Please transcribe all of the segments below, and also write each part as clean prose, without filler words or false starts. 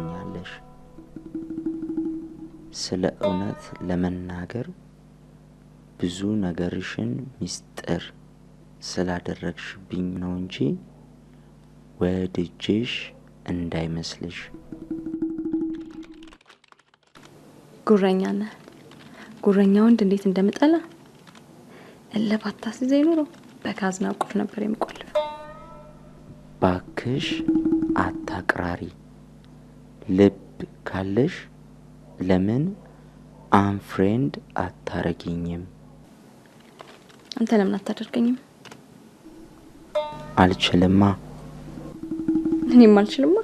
ታፈቅሪኛለሽ ስለ እውነት ለመናገር ብዙ ነገርሽን ሚስጥር ስላደረግሽብኝ ነው እንጂ ወድጄሽ እንዳይመስልሽ ጉረኛና ጉረኛው እንዴት እንደምጠላ እለባታስ ዘይኑሮ በካዝና ቁፍ ነበር የሚቆልፍ ባክሽ አታቅራሪ ልብ ካለሽ ለምን አንፍሬንድ አታረጊኝም አንተ ለምን አታደርገኝም አልችልማ እኔም አልችልማ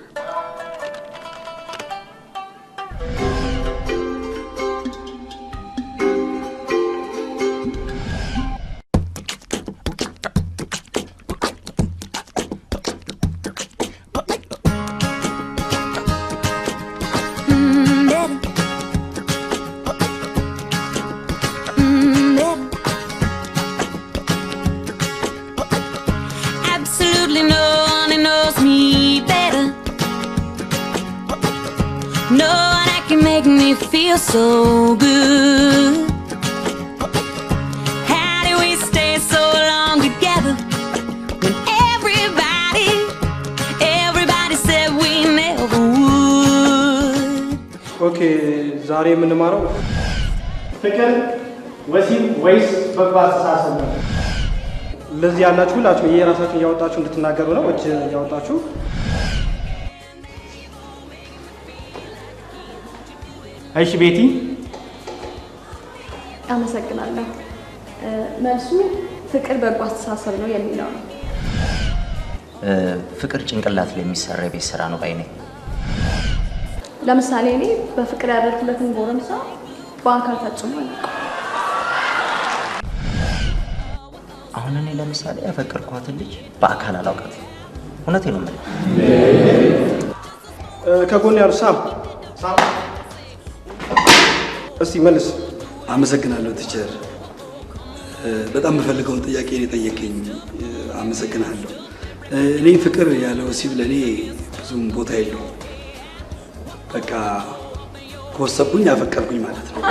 So good. How do we stay so long together when everybody said we never would? Okay, ዛሬ የምንማረው ፍቅር ወሲብ ወይስ በግባት ተሳሰብ ነው። ለዚህ ያላችሁ ሁላችሁ የራሳችሁን ያወጣችሁ እንድትናገሩ ነው። እጅ ያወጣችሁ አይሽ ቤቲ አመሰግናለሁ መልሱ ፍቅር በጎ አስተሳሰብ ነው የሚለው ነው ፍቅር ጭንቅላት ላይ የሚሰራ ቤት ስራ ነው ባይኔ ለምሳሌ እኔ በፍቅር ያደረኩለትን ጎረምሳ በአካል ፈጽሞ አሁን እኔ ለምሳሌ ያፈቀርኳትን ልጅ በአካል አላውቃት እውነቴን ነው ማለት ከጎን ያሉ ሳም እስቲ መልስ አመሰግናለሁ ቲቸር በጣም በፈልገው ጥያቄ ነው ጠየቀኝ አመሰግናለሁ እኔ ፍቅር ያለው ወሲብ ለኔ ብዙም ቦታ የለው በቃ ኮሰብኩኝ አፈቀርኩኝ ማለት ነው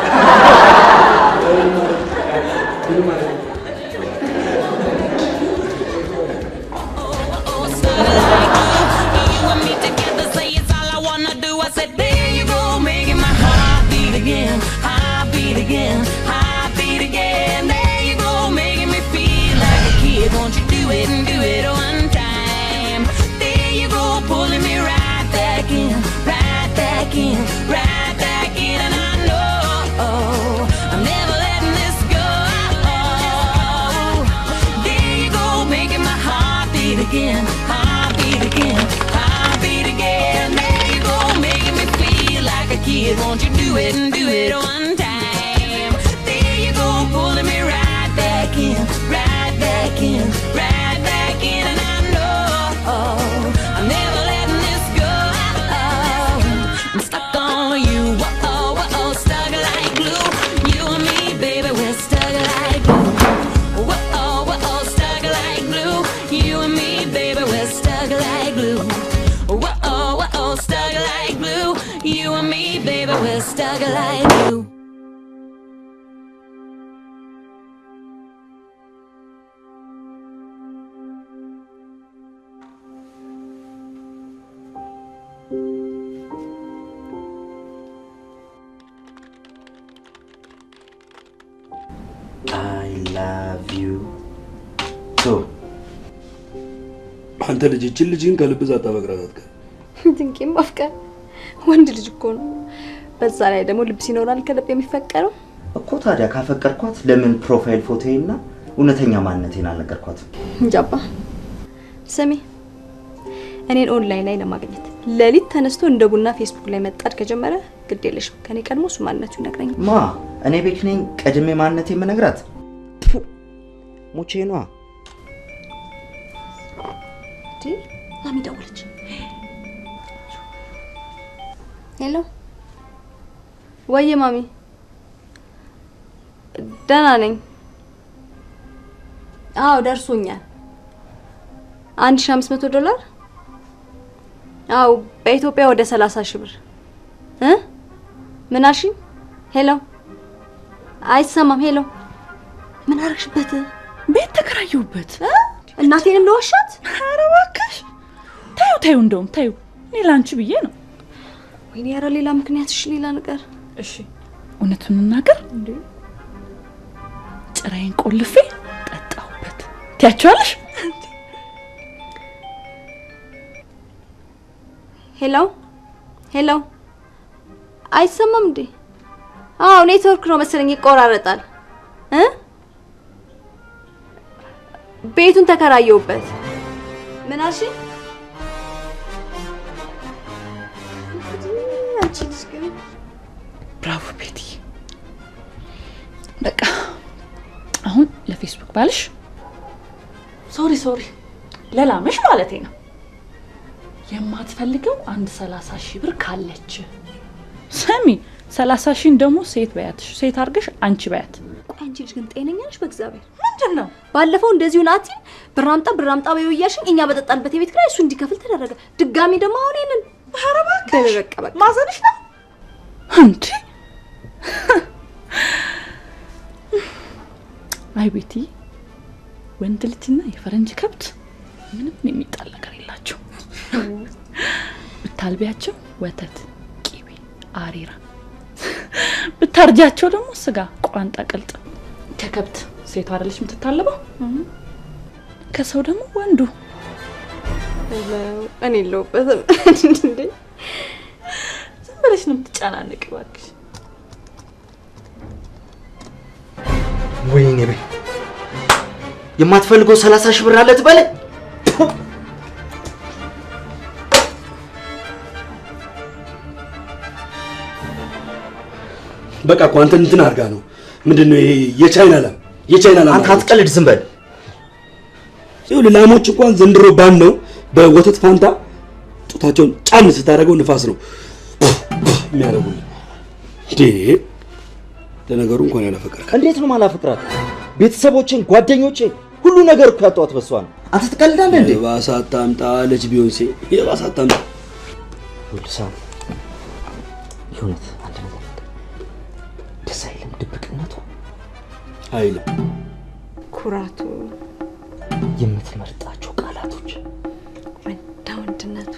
Won't you do it and do it one time? There you go, pulling me right back in, right back in, right back in, and I know I'm never letting this go. There you go, making my heart beat again, heart beat again, heart beat again. There you go, making me feel like a kid. Won't you do it and do it one time? There you go, pulling me right back in, right back in, right back in, and I know I'm never letting this go. I'm stuck on you, stuck like glue. You and me, baby, we're stuck like glue. Stuck like glue. You and me, baby, we're stuck like glue. Stuck like glue. You and me, baby, we're stuck like glue. I love you too አንተ ልጅን ከልብ አታፈቅራታት ድንቄም ማፍቀር ወንድ ልጅ እኮ ነው በዛ ላይ ደግሞ ልብ ሲኖራል ከልብ የሚፈቀረው እኮ ታዲያ ካፈቀርኳት ለምን ፕሮፋይል ፎቶዬና እውነተኛ ማንነቴን አልነገርኳትም እንጃባ ስሚ እኔን ኦንላይን ላይ ለማግኘት ለሊት ተነስቶ እንደ ቡና ፌስቡክ ላይ መጣድ ከጀመረ ግድ የለሽም ከኔ ቀድሞ እሱ ማንነቱ ይነግረኛል ማ እኔ ቤት ነኝ ቀድሜ ማንነቴን መነግራት ሙቼ ነው ዲ ማሚ ደወለች ሄሎ ወይዬ ማሚ ደህና ነኝ አዎ ደርሶኛል $1500 አው በኢትዮጵያ ወደ 30 ሺህ ብር ምን አልሽኝ? ሄሎ አይሰማም። ሄሎ ምን አርግሽበት? ቤት ተከራየሁበት። እናቴንም ለዋሻት? ኧረ እባክሽ ታዩ እንደውም ታዩ እኔ ላንቺ ብዬ ነው። ወይኔ ኧረ ሌላ ምክንያት እሺ ሌላ ነገር እሺ እውነቱን እናገር እንዴ ጭራዬን ቆልፌ ጠጣሁበት ትያቸዋለሽ? ሄሎ አይሰማም እንዴ? አዎ ኔትወርክ ነው መሰለኝ ይቆራረጣል። ቤቱን ተከራየሁበት። ምን አልሽ? ብራቮ ቤቲ። በቃ አሁን ለፌስቡክ ባልሽ ሶሪ ለላምሽ ማለቴ ነው የማትፈልገው አንድ 30 ሺህ ብር ካለች ሰሚ 30 ሺህ ደግሞ ሴት በያትሽ ሴት አርገሽ አንቺ በያት። አንቺ ልጅ ግን ጤነኛ ነሽ? በእግዚአብሔር ምንድነው? ባለፈው እንደዚሁ ናቲ ብራምጣ በይው እያልሽኝ እኛ በጠጣንበት የቤት ኪራይ እሱ እንዲከፍል ተደረገ። ድጋሚ ደግሞ አሁን ይሄንን በቃ ማዘንሽ ነው እንዴ? አይ ቤቲ ወንድ ልጅና የፈረንጅ ከብት ምንም የሚጣል ነገር የላቸው። ብታልቢያቸው ወተት፣ ቂቤ፣ አሪራ፣ ብታርጃቸው ደግሞ ስጋ፣ ቋንጣ፣ ቅልጥ። ከከብት ሴቷ አይደለሽ የምትታለበው? ከሰው ደግሞ ወንዱ። እኔ ለውበትም እንዴ ዝም ብለሽ ነው የምትጫናነቅ እባክሽ። ወይኔ በይ የማትፈልገው 30 ሺህ ብር አለ ትበለ። በቃ እኮ አንተ እንትን አድርጋ ነው ምንድነው ይሄ የቻይና ላም አንተ አትቀልድ ዝም በል። ይኸውልህ ላሞች እንኳን ዘንድሮ ባን ነው በወተት ፋንታ ጡታቸውን ጫን ስታደርገው ንፋስ ነው የሚያደርጉልህ። እንዴ ለነገሩ እንኳን ያላፈቅራት እንዴት ነው ማላፈቅራት? ቤተሰቦችን ጓደኞቼን ሁሉ ነገር እኮ ያጣሁት በሷ ነው። አንተ ትቀልዳለህ እንዴ? የባሳት ታምጣ አለች ቢዮንሴ የባሳት ታምጣ። ሁልሳም ይሁንት አንተ ነገር ደስ አይልም። ድብቅነቱ አይልም። ኩራቱ፣ የምትመርጣቸው ቃላቶች፣ ወንድነቱ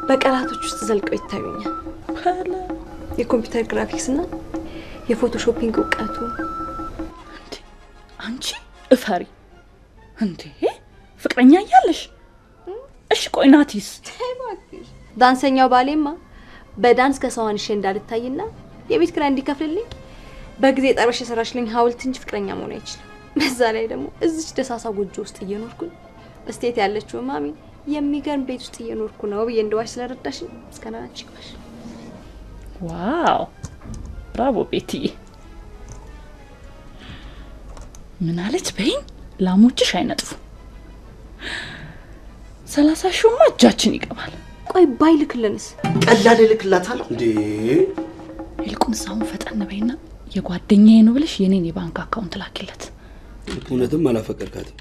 በቃላቶች ውስጥ ዘልቀው ይታዩኛል። የኮምፒውተር ግራፊክስ እና የፎቶሾፒንግ እውቀቱ። አንቺ እፈሪ እንዴ ፍቅረኛ እያለሽ? እሺ ቆይ ናቲስ? ዳንሰኛው ባሌማ በዳንስ ከሰዋንሽ እንዳልታይና የቤት ኪራይ እንዲከፍልልኝ በጊዜ ጠርበሽ የሰራሽልኝ ሐውልት እንጂ ፍቅረኛ መሆን አይችልም። በዛ ላይ ደግሞ እዚች ደሳሳ ጎጆ ውስጥ እየኖርኩኝ እስቴት ያለችው ማሚ የሚገርም ቤት ውስጥ እየኖርኩ ነው ብዬ እንደዋሽ ስለረዳሽኝ እስከናንቺ ይባሽ። ዋው ብራቮ ቤቲ። ምን አለች በይኝ? ላሞችሽ አይነጥፉ 30 ሺህማ እጃችን ይገባል። ቆይ ባይልክልንስ? ቀላል ልክላታለሁ እንዴ? ይልቁንስ አሁን ፈጠን በይና የጓደኛዬ ነው ብለሽ የኔን የባንክ አካውንት ላኪለት። እውነትም አላፈቀርካትም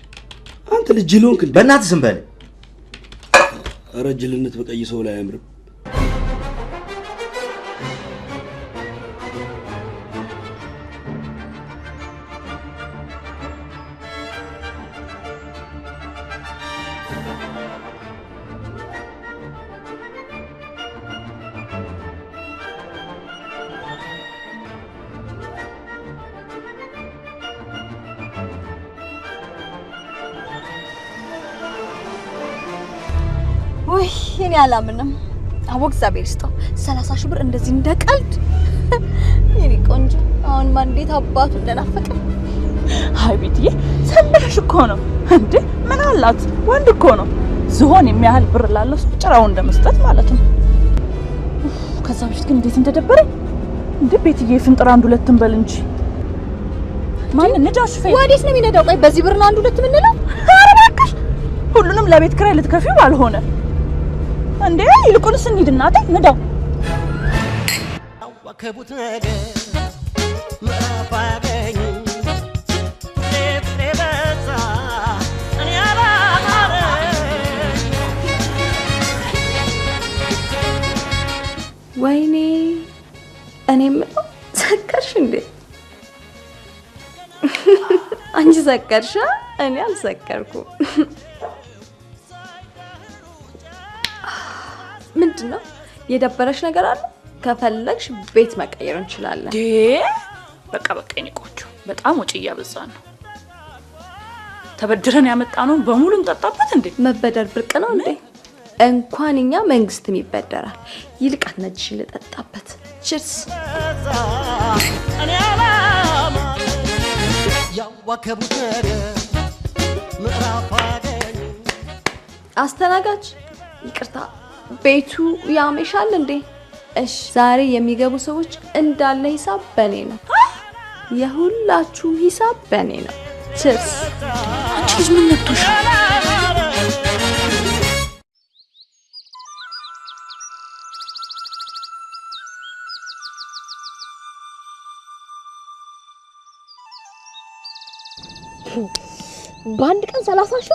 አንተ ልጅ ጅሎንክ። በእናትህ ዝም በል። ኧረ ጅልነት በቀይ ሰው ላይ አያምርም። ወይ እኔ አላምንም። አቦ እግዚአብሔር ይስጠው 30 ሺህ ብር እንደዚህ እንደቀልድ። የኔ ቆንጆ አሁን ማን እንዴት አባቱ እንደናፈቀ። አይ ቤትዬ ሰምተሽ እኮ ነው እንዴ? ምን አላት? ወንድ እኮ ነው። ዝሆን የሚያህል ብር ላለው ጭራው እንደመስጠት ማለት ነው። ከዛ በፊት ግን እንዴት እንደደበረኝ እንዴ! ቤትዬ ፍንጥራ አንድ ሁለት እንበል እንጂ ማን ነዳሽ ፈይ ወዴት ነው የሚነዳው? ቆይ በዚህ ብር ነው አንድ ሁለት ምን ነው? ኧረ እባክሽ ሁሉንም ለቤት ኪራይ ልትከፊው ባልሆነ እንዴ! ይልቁንስ እንሂድ እናቴ ንዳው። አዋከቡት ነገር ምዕራፍ አያገኝ ፍሬ በዛ እኔ አላማረኝ ወይኔ እኔም ሰከርሽ እንዴ? አንቺ ሰከርሻ? እኔ አልሰከርኩም። ምንድነው የደበረሽ ነገር አለ? ከፈለግሽ ቤት መቀየር እንችላለን። በቃ የኔ ቆንጆ በጣም ወጪ እያበዛን ነው። ተበድረን ያመጣነው በሙሉ እንጠጣበት እንዴ? መበደር ብርቅ ነው እንዴ? እንኳን እኛ መንግስትም ይበደራል። ይልቃት ነጅሽ ልጠጣበት። ቺርስ። አስተናጋጅ ይቅርታ፣ ቤቱ ያመሻል እንዴ? እሺ ዛሬ የሚገቡ ሰዎች እንዳለ ሂሳብ በኔ ነው። የሁላችሁም ሂሳብ በኔ ነው። ቺርስ። አንቺ ምን ነክቶሽ? በአንድ ቀን 30 ሺህ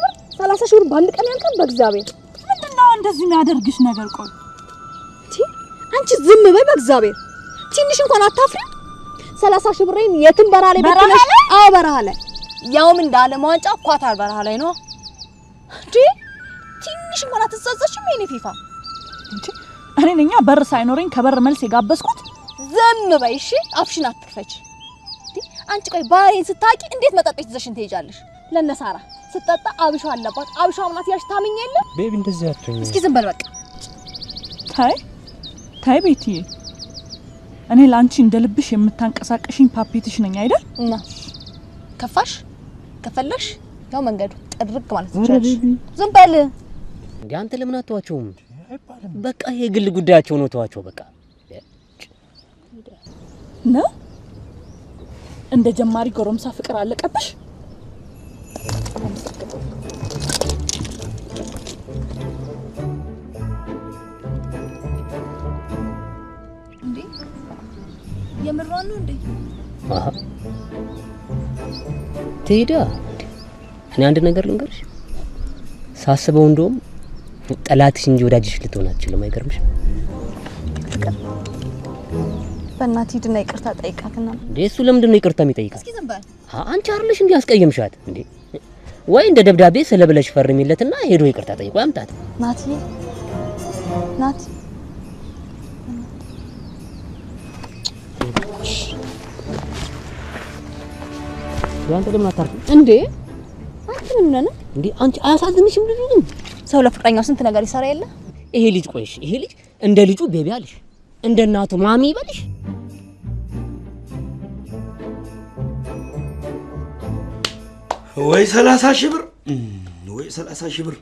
ብር በአንድ ቀን ያልቃል። በእግዚአብሔር ምንድነው እንደዚህ የሚያደርግሽ ነገር? ቆይ አንቺ ዝም በይ በእግዚአብሔር። ትንሽ እንኳን አታፍሪ? 30 ሺህ ብሬን የትም በረሃ ላይ በትነሽ? አዎ በረሃ ላይ፣ ያውም እንዳለ ማንጫ ኳታር በረሃ ላይ ነው እንዴ? ትንሽ እንኳን አትጸጸሽም? የኔ ፊፋ እንዴ እኔ ነኝ በር ሳይኖረኝ ከበር መልስ የጋበዝኩት። ዝም በይ እሺ፣ አፍሽን አትክፈች። አንቺ ቆይ ባህሪን ስታቂ እንዴት መጠጥ ቤት ይዘሽን ትሄጃለሽ? ለነሳራ ስትጠጣ አብሾ አለባት። አብሾ አምናት ያሽ ታምኝ የለ ቤቢ እንደዚህ አትሁኝ። እስኪ ዝም በል በቃ። ታይ ቤትዬ፣ እኔ ላንቺ እንደልብሽ የምታንቀሳቀሽኝ ፓፔትሽ ነኝ አይደል? እና ከፋሽ ከፈለሽ ያው መንገዱ ጥርግ ማለት ይችላል። ዝም በል እንዴ አንተ ለምን አትዋቸውም? በቃ ይሄ ግል ጉዳያቸው ነው፣ ተዋቸው በቃ ነው። እንደ ጀማሪ ጎረምሳ ፍቅር አለቀብሽ? እንዴ የምሯን ነው እንዴ? አሃ ትሄዳ። እኔ አንድ ነገር ልንገርሽ፣ ሳስበው እንደውም ጠላትሽ እንጂ ወዳጅሽ ልትሆን አትችልም። አይገርምሽ? በእናትህ ሂድና ይቅርታ ጠይቃትና። እንዴ እሱ ለምንድን ነው ይቅርታ የሚጠይቃት? እስኪ ዝም በል አንቺ አይደለሽ እንዴ አስቀየምሻት እንዴ? ወይ እንደ ደብዳቤ ስለብለሽ ፈርሚለትና ሄዶ ይቅርታ ጠይቆ ያምጣት። ናቲ ያንተ ለምን አታርፍ እንዴ? አንተ ምን ሆነህ ነው እንዴ? አንቺ አያሳዝንሽም? ልጁ ግን ሰው ለፍቅረኛው ስንት ነገር ይሰራ የለ? ይሄ ልጅ ቆይሽ፣ ይሄ ልጅ እንደ ልጁ ቤቢ አለሽ፣ እንደ እናቱ ማሚ ይበልሽ። ወይ 30 ሺህ ብር ወይ 30 ሺህ ብር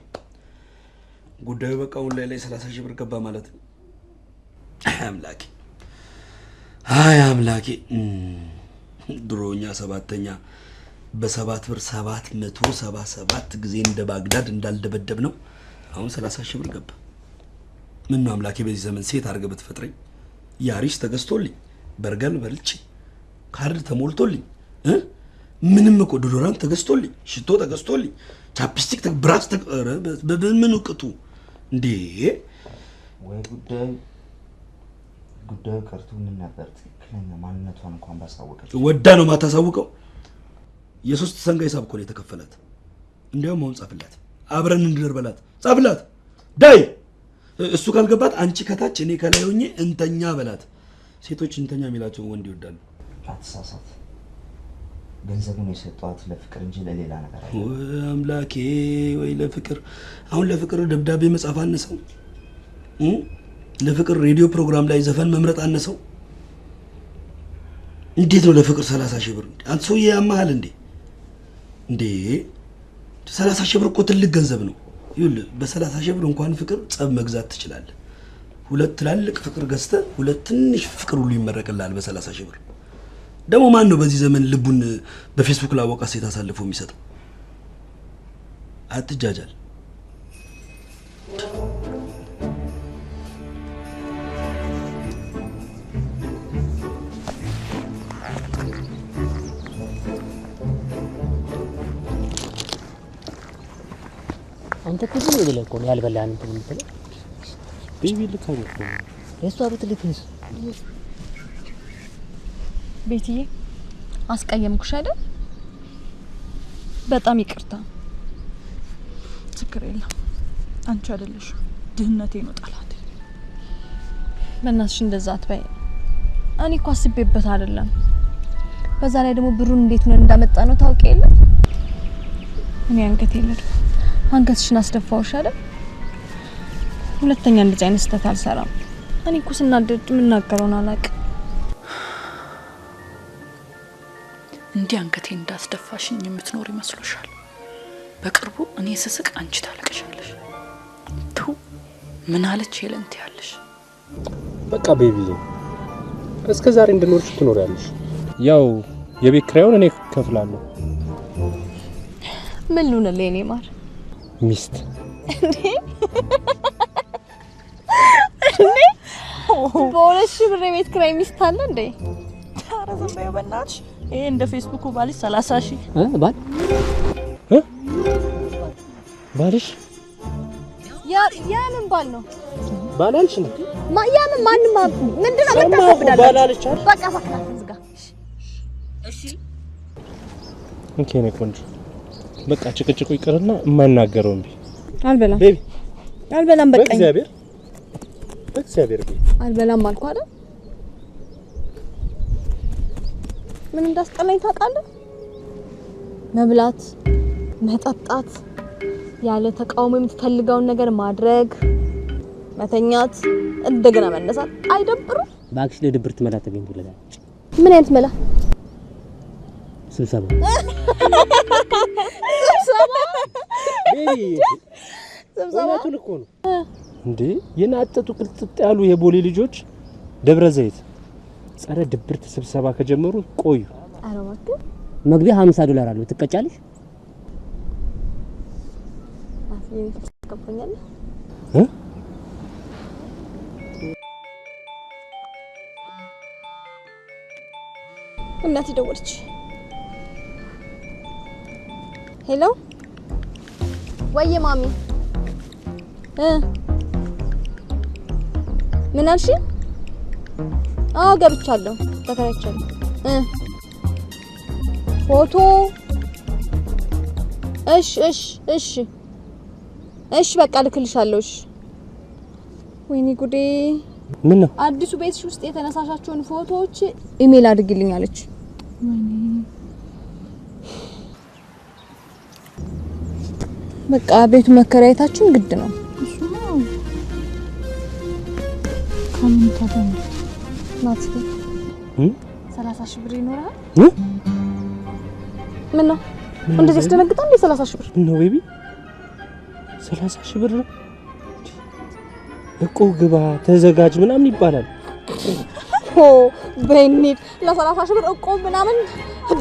ጉዳዩ በቃ አሁን ላይ 30 ሺህ ብር ገባ ማለት ነው። አይ አምላኬ ድሮኛ ሰባተኛ በ7 ብር 777 ጊዜ እንደ ባግዳድ እንዳልደበደብ ነው። አሁን 30 ሺህ ብር ገባ። ምን ነው አምላኬ በዚህ ዘመን ሴት አድርገህ ብትፈጥረኝ። ያሪስ ተገዝቶልኝ በርገን በልቼ ካርድ ተሞልቶልኝ ምንም እኮ ዶዶራንት ተገዝቶልኝ ሽቶ ተገዝቶልኝ ቻፕስቲክ ብራስ ተቀረ በምን ወቅቱ እንዴ ወይ ጉዳዩ ቀርቶ ምን ነበር? ትክክለኛ ማንነቷን እንኳን ባሳወቀች ወዳ ነው ማታሳውቀው። የሶስት ሰንጋ ሂሳብ እኮ ነው የተከፈላት። እንዲያውም አሁን ጻፍላት፣ አብረን እንድርበላት ጻፍላት። ዳይ እሱ ካልገባት አንቺ ከታች እኔ ከላይ ሆኜ እንተኛ በላት። ሴቶች እንተኛ የሚላቸው ወንድ ይወዳሉ። አትሳሳት። ገንዘቡን የሰጧት ለፍቅር እንጂ ለሌላ ነገር አይደለም። ወይ አምላኬ ወይ ለፍቅር። አሁን ለፍቅር ደብዳቤ መጻፍ አነሰው? ለፍቅር ሬዲዮ ፕሮግራም ላይ ዘፈን መምረጥ አነሰው? እንዴት ነው ለፍቅር 30 ሺህ ብር? አንተ ሰውዬ ያማሃል እንዴ? 30 ሺህ ብር እኮ ትልቅ ገንዘብ ነው። ይኸውልህ በ30 ሺህ ብር እንኳን ፍቅር ጸብ መግዛት ትችላለህ። ሁለት ትላልቅ ፍቅር ገዝተህ ሁለት ትንሽ ፍቅር ሁሉ ይመረቅልሃል በ30 ሺህ ብር። ደግሞ ማን ነው በዚህ ዘመን ልቡን በፌስቡክ ላወቃ ሴት አሳልፎ የሚሰጠው? አትጃጃል። አንተ ከዚህ ነው ብለህ እኮ ያልበላን እንትን የምትለው። ቤቢ ልካኝ እኮ የእሷ ብትልክስ? ቤትዬ አስቀየምኩሽ አይደል? በጣም ይቅርታ። ችግር የለም። አንቺ አይደለሽ ድህነቴ ነው ጠላት። በእናትሽ እንደዛ አትበይ። እኔ እኮ አስቤበት አይደለም። በዛ ላይ ደግሞ ብሩን እንዴት ነው እንዳመጣ ነው ታውቂ የለ? እኔ አንገት የለድ አንገትሽን አስደፋውሽ አይደል? ሁለተኛ እንደዚህ አይነት ስህተት አልሰራም። እኔ እኮ ስናደድ የምናገረውን አላውቅም። እንዲህ አንገቴን እንዳስደፋሽኝ የምትኖር ይመስሎሻል? በቅርቡ እኔ ስስቅ አንቺ ታለቅሻለሽ። ቱ ምን አለች ሄለን ትያለሽ? በቃ ቤቢ እስከ ዛሬ እንደኖርሽ ትኖሪያለሽ። ያው የቤት ኪራዩን እኔ ከፍላለሁ። ምን ልሁንልህ የኔ ማር? ሚስት እንዴ በሁለት ሺህ ብር የቤት ኪራይ ሚስት አለ እንዴ? ኧረ ዝም በይው በእናትሽ። ይሄ እንደ ፌስቡኩ ባልሽ 30,000 ባል ባልሽ ያ ምን ባል ነው? ባላልሽ ነው ያምን ማንም ምንድነው መታከብዳለህ? ባላልሽ አይደል? በቃ ፈክናት ዝጋ። እሺ እንዴ ነው ቆንጆ። በቃ ጭቅጭቁ ይቀርና የማናገረው እንዴ አልበላም ቤቢ አልበላም። በቃኝ። በእግዚአብሔር ቤቢ አልበላም አልኩ አይደል? ምን እንዳስጠላኝ ታውቃለህ? መብላት፣ መጠጣት፣ ያለ ተቃውሞ የምትፈልገውን ነገር ማድረግ፣ መተኛት፣ እንደገና መነሳት አይደብርም? ባክሽ ለድብርት መላ ተገኝቶለታል። ምን አይነት መላ? ስብሰባ ቤቢ ወላቱን እኮ ነው እንዴ የናጠጡ ቅልጥጥ ያሉ የቦሌ ልጆች ደብረ ዘይት ጸረ ድብርት ስብሰባ ከጀመሩ ቆዩ። ኧረ እባክህ መግቢያ $50 አለው። ትቀጫለሽ? አስየኝ እናቴ ደወለች። ሄሎ ወየ ማሚ ምን አልሽ? አዎ ገብቻለሁ፣ ተከራይቻለሁ። ፎቶ እሺ በቃ ልክልሻለሁ። እሺ ወይኔ ጉዴ! ምን ነው አዲሱ ቤትሽ ውስጥ የተነሳሻቸውን ፎቶዎች ኢሜል አድርጊልኝ አለች። ወይኔ በቃ ቤቱ መከራየታችን ግድ ነው። እሱ ነው ካምን ታደም ናት 30,000 ብር ይኖራል። ምን ነው እንደዚህ ያስደነግጣል? 30,000 ብር ነው ቤቢ 30,000 ብር ነው እኮ። ግባ ተዘጋጅ ምናምን ይባላል። በእኔ ለ30,000 ብር እኮ ምናምን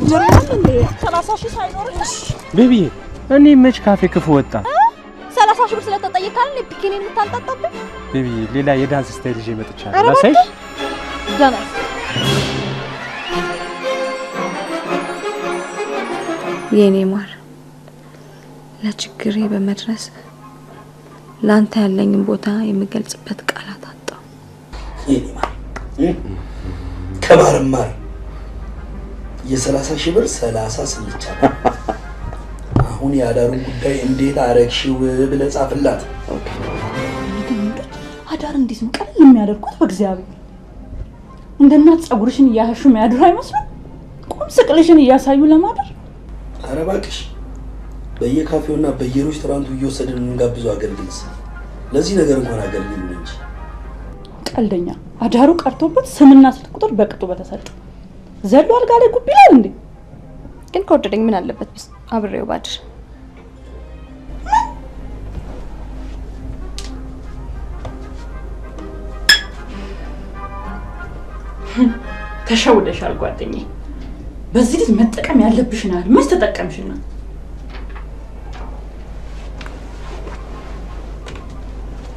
ድራም እንዴ 30,000 ሳይኖርሽ ቤቢ እኔ መች ካፌ ክፉ ወጣ? 30,000 ብር ስለተጠየቃል ለፒኬን የምታንጣጣብኝ ቤቢ ሌላ የዳንስ ስታይል ይዤ መጥቻለሁ። ላሳይሽ። ዳንስ የኔ ማር ለችግሬ በመድረስ ላንተ ያለኝን ቦታ የምገልጽበት ቃላት አጣው። የኔ ማር ከማርማር የ30,000 ብር 30 ስልቻ አሁን ያዳሩን ጉዳይ እንዴት አረግሽው ብለህ ጻፍላት። አዳር እንዴት ነው ቀለል የሚያደርጉት? በእግዚአብሔር እንደ እናት ጸጉርሽን እያሻሹ የሚያድሩ አይመስልም? ቁም ስቅልሽን እያሳዩ ለማደር። ኧረ እባክሽ በየካፌውና በየሬስቶራንቱ እየወሰድን እንጋብዘው አገልግልስ። ለዚህ ነገር እንኳን አገልግሉን እንጂ ቀልደኛ። አዳሩ ቀርቶበት ስምና ስልክ ቁጥር በቅጡ በተሰጠ ዘሎ አልጋ ላይ ጉብ ይላል እንዴ? ግን ከወደደኝ ምን አለበት አብሬው ባድር። ተሸውደሻል ጓደኛዬ። በዚህ ልጅ መጠቀም ያለብሽን አይደል? መች ተጠቀምሽና?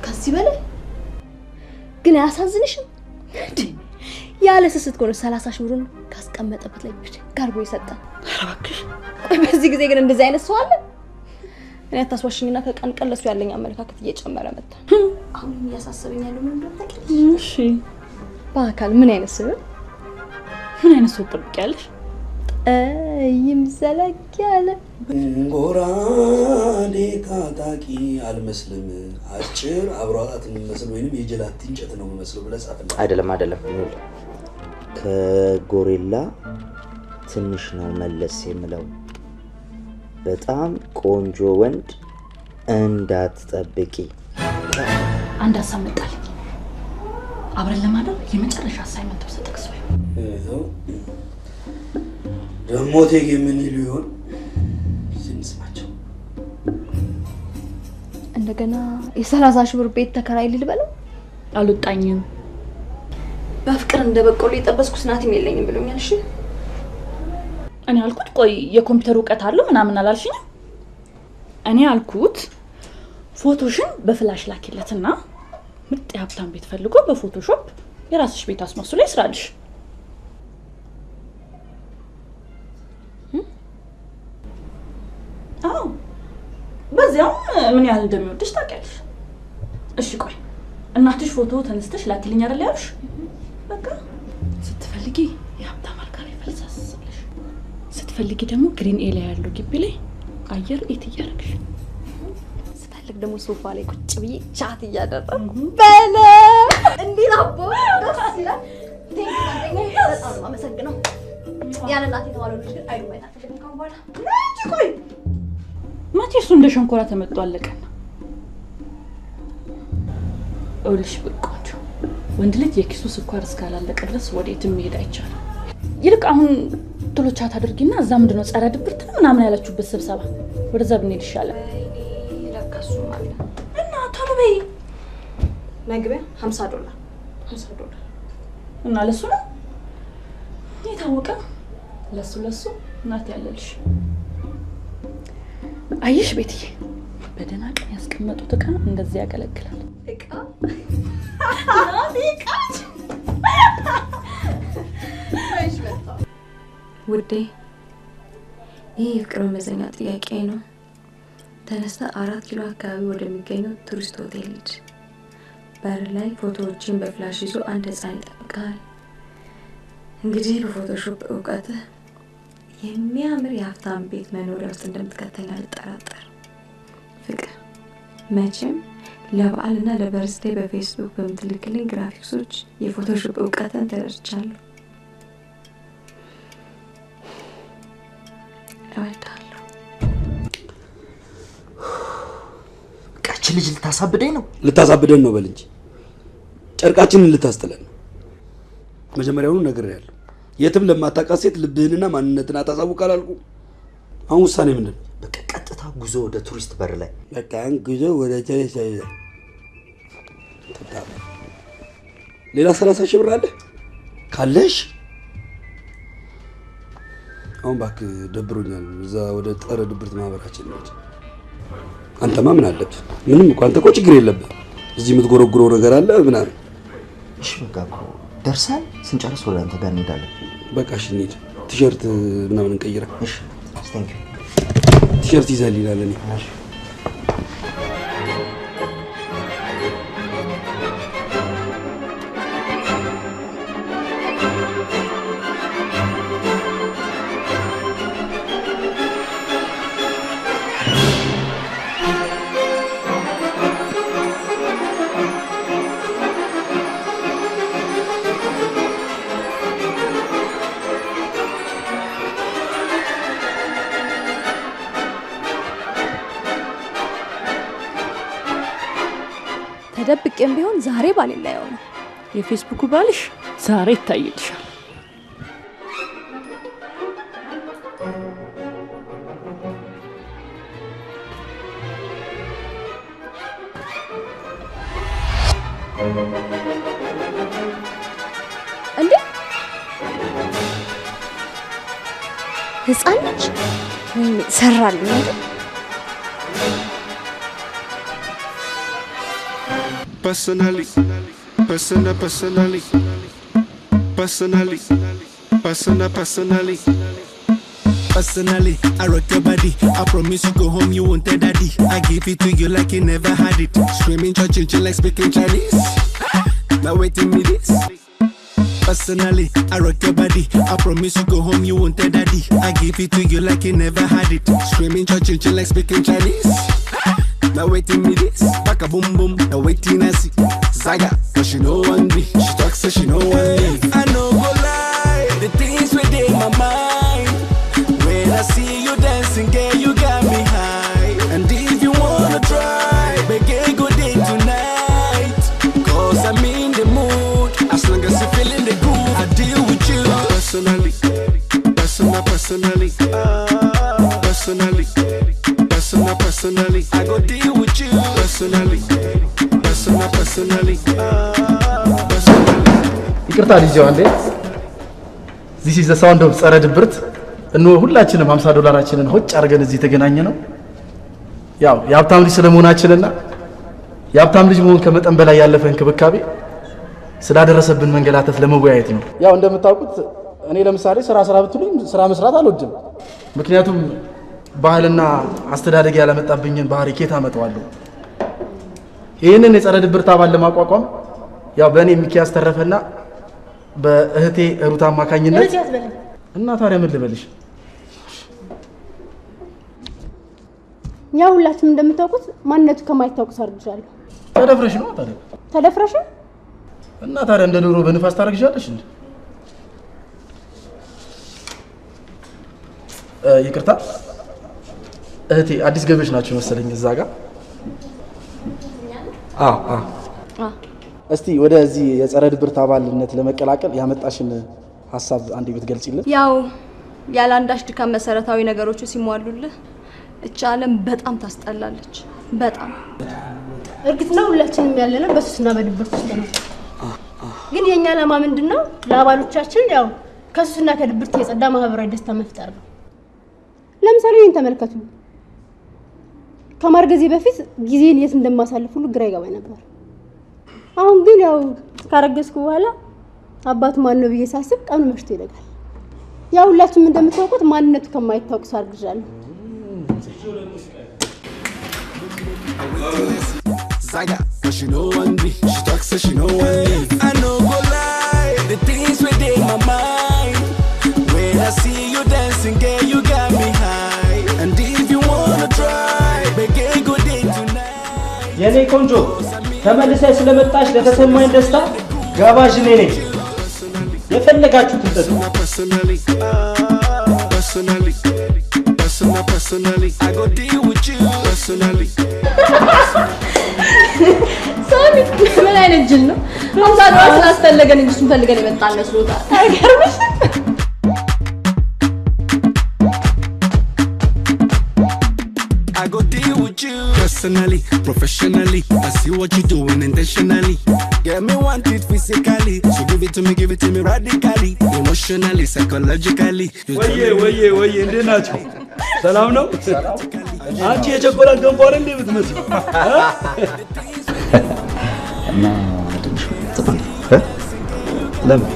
ከዚህ በላይ ግን አያሳዝንሽም? ያለ ስስት ኮነ 30,000 ብሩን ካስቀመጠበት ላይ ብቻ ጋርጎ ይሰጣል። ኧረ እባክሽ ቆይ በዚህ ጊዜ ግን እንደዚህ አይነት ሰው አለ? እኔ አታስዋሽኝና ከቀን ቀን ለሱ ያለኝ አመለካከት እየጨመረ መጣ። አሁን እያሳሰበኝ ያለው ምን እንደሆነ ታውቂያለሽ? እሺ በአካል ምን አይነት ሰው ትጠብቂያለሽ? ይምዘለቅ ያለ ጎራዴ ታጣቂ አልመስልም አጭር አብሯጣት የምመስል ወይንም የጀላት እንጨት ነው የምመስለው ብለህ ጻፍልኝ። አይደለም ከጎሪላ ትንሽ ነው መለስ የምለው በጣም ቆንጆ ወንድ እንዳትጠብቂ። አንድ ሀሳብ መጣልኝ። አብረን ለማደር የመጨረሻ አሳይመንት ተሰጠክስ ወይ ደሞ ቴጌ ምን ይሉ ይሆን? ስንስማቸው እንደገና የ30,000 ብር ቤት ተከራይ ልበለው። አልወጣኝም። በፍቅር እንደበቆሎ የጠበስኩት ናቲም የለኝም ብሎኛል። እሺ እኔ አልኩት ቆይ የኮምፒውተር ዕውቀት አለው ምናምን አላልሽኝ? እኔ አልኩት ፎቶሽን በፍላሽ ላኪለትና ምርጥ የሀብታም ቤት ፈልጎ በፎቶሾፕ የራስሽ ቤት አስመስሎ ይስራልሽ። አዎ በዚያው ምን ያህል እንደሚወድሽ ታውቂያለሽ። እሺ ቆይ እናትሽ ፎቶ ተነስተሽ ላኪልኝ አይደል ያልሽ? በቃ ስትፈልጊ የሀብታም አልጋ ላይ ፈልሰስ ብለሽ ስትፈልጊ ደግሞ ግሪን ኤላ ያለው ግቢ ላይ አየር ኤት እያደረግሽ ስፈልግ ደግሞ ሶፋ ላይ ቁጭ ብዬ ቻት እያደረግኩ በለ እንዴት አቦ ደስ ይላል። በጣም አመሰግናለሁ። ያን እናቴ ተዋለው ልጅ ግን አይዱ ማይታ ተደምካው በኋላ ነጭ ቆይ ማቴ እሱ እንደ ሸንኮራ ተመጥቶ አለቀና ኦልሽ ብቆንጆ ወንድ ልጅ የኪሱ ስኳር እስካላለቀ ድረስ ወዴትም መሄድ አይቻልም። ይልቅ አሁን ቶሎቻት አድርጊና እዛ ምንድነው ጸረ ድብርት ምናምን ያላችሁበት ስብሰባ ወደዛ ብንሄድ ይሻላል። ይለካሱ ማለት እና ቶሎ በይ መግቢያ $50 እና ለሱ ነው የታወቀ ለሱ እናት ያለልሽ አይሽ ቤትዬ በደና ቀን ያስቀመጡት ዕቃ እንደዚህ ያገለግላል። ዕቃ ውዴ ይህ የፍቅር መመዘኛ ጥያቄ ነው። ተነስተ 4 ኪሎ አካባቢ ወደሚገኘው ቱሪስት ሆቴል ሂድ። በር ላይ ፎቶዎችን በፍላሽ ይዞ አንድ ህፃን ይጠብቃል። እንግዲህ በፎቶሾፕ እውቀትህ የሚያምር የሀብታም ቤት መኖሪያ ውስጥ እንደምትከተኛ ልጠራጠር። ፍቅር መቼም ለበዓልና ለበርስዴ በፌስቡክ በምትልክልኝ ግራፊክሶች የፎቶሾፕ እውቀትን ተረድቻለሁ። እወዳለሁ። ቃች ልጅ ልታሳብደኝ ነው። ልታሳብደን ነው በል እንጂ ጨርቃችንን ልታስጥለን ነው። መጀመሪያውኑ ነግሬያለሁ። የትም ለማታውቃት ሴት ልብህንና ማንነትን አታሳውቅ አላልኩ? አሁን ውሳኔ ምንድን ነው? በቃ ቀጥታ ጉዞ ወደ ቱሪስት በር ላይ። በቃ ጉዞ ወደ ቱሪስት በር ላይ። ሌላ 30,000 ብር አለ ካለሽ? አሁን እባክህ ደብሮኛል። እዛ ወደ ጸረ ድብርት ማህበራችን ነው። አንተማ ምን አለብህ? ምንም እኮ አንተ እኮ ችግር የለብህ። እዚህ የምትጎረጉረው ነገር አለ ምናምን። እሺ በቃ እኮ ደርሰን ስንጨርስ ወደ አንተ ጋር እንሄዳለን። በቃ እሺ እንሂድ። ቲሸርት ምናምን እንቀይረ። እሺ ታንክ ዩ። ቲሸርት ይዘህልኝ ይላል። እኔ እሺ ተደብቄም ቢሆን ዛሬ ባሌ ላይ ነው። የፌስቡክ ባልሽ ዛሬ ይታይልሻል። እንዴ ህፃን ነች ወይ ሰራልኝ አይደል? Personally, personally. Personally, I rock your body. I promise you go home, you won't tell daddy. I give it to you like you never had it. Screaming, churching, like speaking Chinese. Now waiting me this. Personally, I rock your body. I promise you go home, you won't tell daddy. I give it to you like you never had it. Screaming, churching, like speaking Chinese. Now waiting me this. Back a boom boom. Now waiting I see Zaga, but she know one me. She talks so she know one me. I know go lie. The things within my mind. When I see you dancing, girl, you got me high. And if you wanna try, begin good day tonight. Cause I'm in the mood. As long as you feeling the groove, I deal with you. Personally, personally, personally, I go deal with you. Personally. ይቅርታ ልጅ አንዴ This is the sound of ጸረ ድብርት እነሆ ሁላችንም $50 ሆጭ አርገን እዚህ ተገናኘ ነው ያው የሀብታም ልጅ ስለመሆናችንና የሀብታም ልጅ መሆን ከመጠን በላይ ያለፈ እንክብካቤ ስላደረሰብን መንገላተት ለመወያየት ነው ያው እንደምታውቁት እኔ ለምሳሌ ስራ ብትሉኝ ስራ መስራት አልወድም ምክንያቱም ባህልና አስተዳደግ ያለመጣብኝን ባህሪ ኬታ አመጣዋለሁ ይሄንን የጸረ ድብርት አባል ለማቋቋም ያው በእኔ ሚኪያስ ተረፈና በእህቴ ሩታ አማካኝነት እና ታዲያ ምን ልበልሽ ያው ሁላችንም እንደምታውቁት ማንነቱ ከማይታወቅ ሰርግሻለሁ ተደፍረሽ ነው ታዲያ ተደፍረሽ እና ታዲያ እንደ ዶሮ በንፋስ ታረግሻለሽ እንዴ ይቅርታ እህቴ አዲስ ገበሽ ናቸው መሰለኝ እዛ ጋር እስቲ ወደዚህ የጸረ ድብርት አባልነት ለመቀላቀል ያመጣሽን ሐሳብ አንዴ ብትገልጪልን ያው ያለ አንዳች ድካም መሰረታዊ ነገሮች ሲሟሉልህ እቺ ዓለም በጣም ታስጠላለች በጣም እርግጥ ነው ሁላችንም ያለነው በሱስና በድብርት ውስጥ ነው ግን የኛ ዓላማ ምንድነው ለአባሎቻችን ያው ከሱስና ከድብርት የጸዳ ማህበራዊ ደስታ መፍጠር ነው ለምሳሌ ይሄን ተመልከቱ ከማርገዜ በፊት ጊዜን የት እንደማሳልፍ ሁሉ ግራ ይገባኝ ነበር አሁን ግን ያው ካረገዝኩ በኋላ አባት ማን ነው ብዬ ሳስብ ቀኑ መሽቶ ይለጋል ያው ሁላችንም እንደምታውቁት ማንነቱ ከማይታወቅ ሳርግዣለሁ Zaga, but she know one me. She talks so she know one me. I know go lie. The things within my mind. When I see you dancing, girl, you got me high. And if you wanna try, begin good day tonight. የኔ ቆንጆ ተመልሰሽ ስለመጣሽ ለተሰማኝ ደስታ ጋባዥ ነኝ የፈለጋችሁትን ጠጡ Personally, I go deal with you personally. ሳሚ ምን አይነት ጅል ነው $50 ስላስፈለገን እንጂ እሱን ፈልገን የመጣን መስሎታል አይገርምሽ I go deal with you personally, professionally. I see what you're doing intentionally. Get me wanted physically, so give it to me radically, emotionally, psychologically. ወዬ እንዴት ናችሁ? ሰላም ነው? አንቺ የቸኮላ ገንፎ አይደል እንዴ የምትመስለው? እና ትንሽ ጥፋት ለምን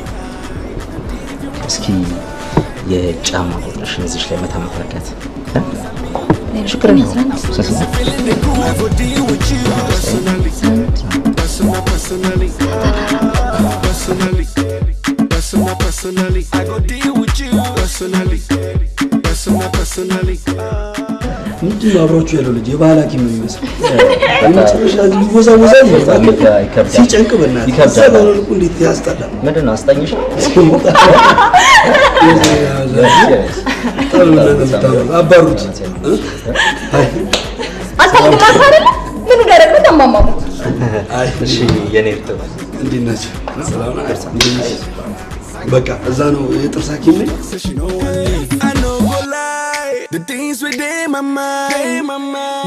እስኪ የጫማ ቁጥርሽን እዚህ ላይ መታ መፈረካት شكرا I go deal with you personally. I go deal with you personally. ምንድን ነው አብራችሁ ያለው ልጅ የባህል ሐኪም ነው የሚመስለው በመጨረሻ ይወዛወዛል ሲጨንቅ በእናትህ ይከብዳል እንዴት ያስጠላል ምንድን ነው አስጠኝሽ አባሩት አስተልክማ አይደል ምን ደረቀ ተማማሙ አይ እሺ የኔ ተው እንዴት ናችሁ ሰላም ናችሁ በቃ እዛ ነው የጥርስ ሐኪም ነኝ The things within my mind.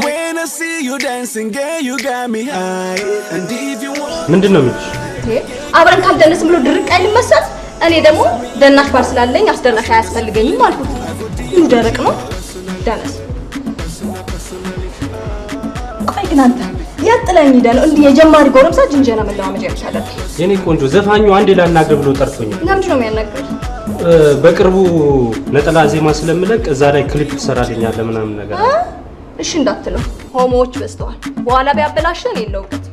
When I see you dancing, girl, you got me high. And if you want, ምንድነው የሚልሽ? አብረን ካልደነስ ብሎ ድርቅ አይልመሰል። እኔ ደግሞ ደናሽ ባር ስላለኝ አስደናሽ አያስፈልገኝም አልኩት። ይሁ ደረቅ ነው ደነስ። ቆይ ግን አንተ ያጥለኝ ይዳለው እንዴ የጀማሪ ጎረምሳ ጅንጀና መለማመጃ ያቻለ። የኔ ቆንጆ ዘፋኙ አንዴ ላናግር ብሎ ጠርቶኝ። ለምንድን ነው የሚያናግረው? በቅርቡ ነጠላ ዜማ ስለምለቅ እዛ ላይ ክሊፕ ትሰራልኛለህ ምናምን ነገር። እሺ እንዳትለው ሆሞዎች በዝተዋል። በኋላ ቢያበላሽን የለውበት።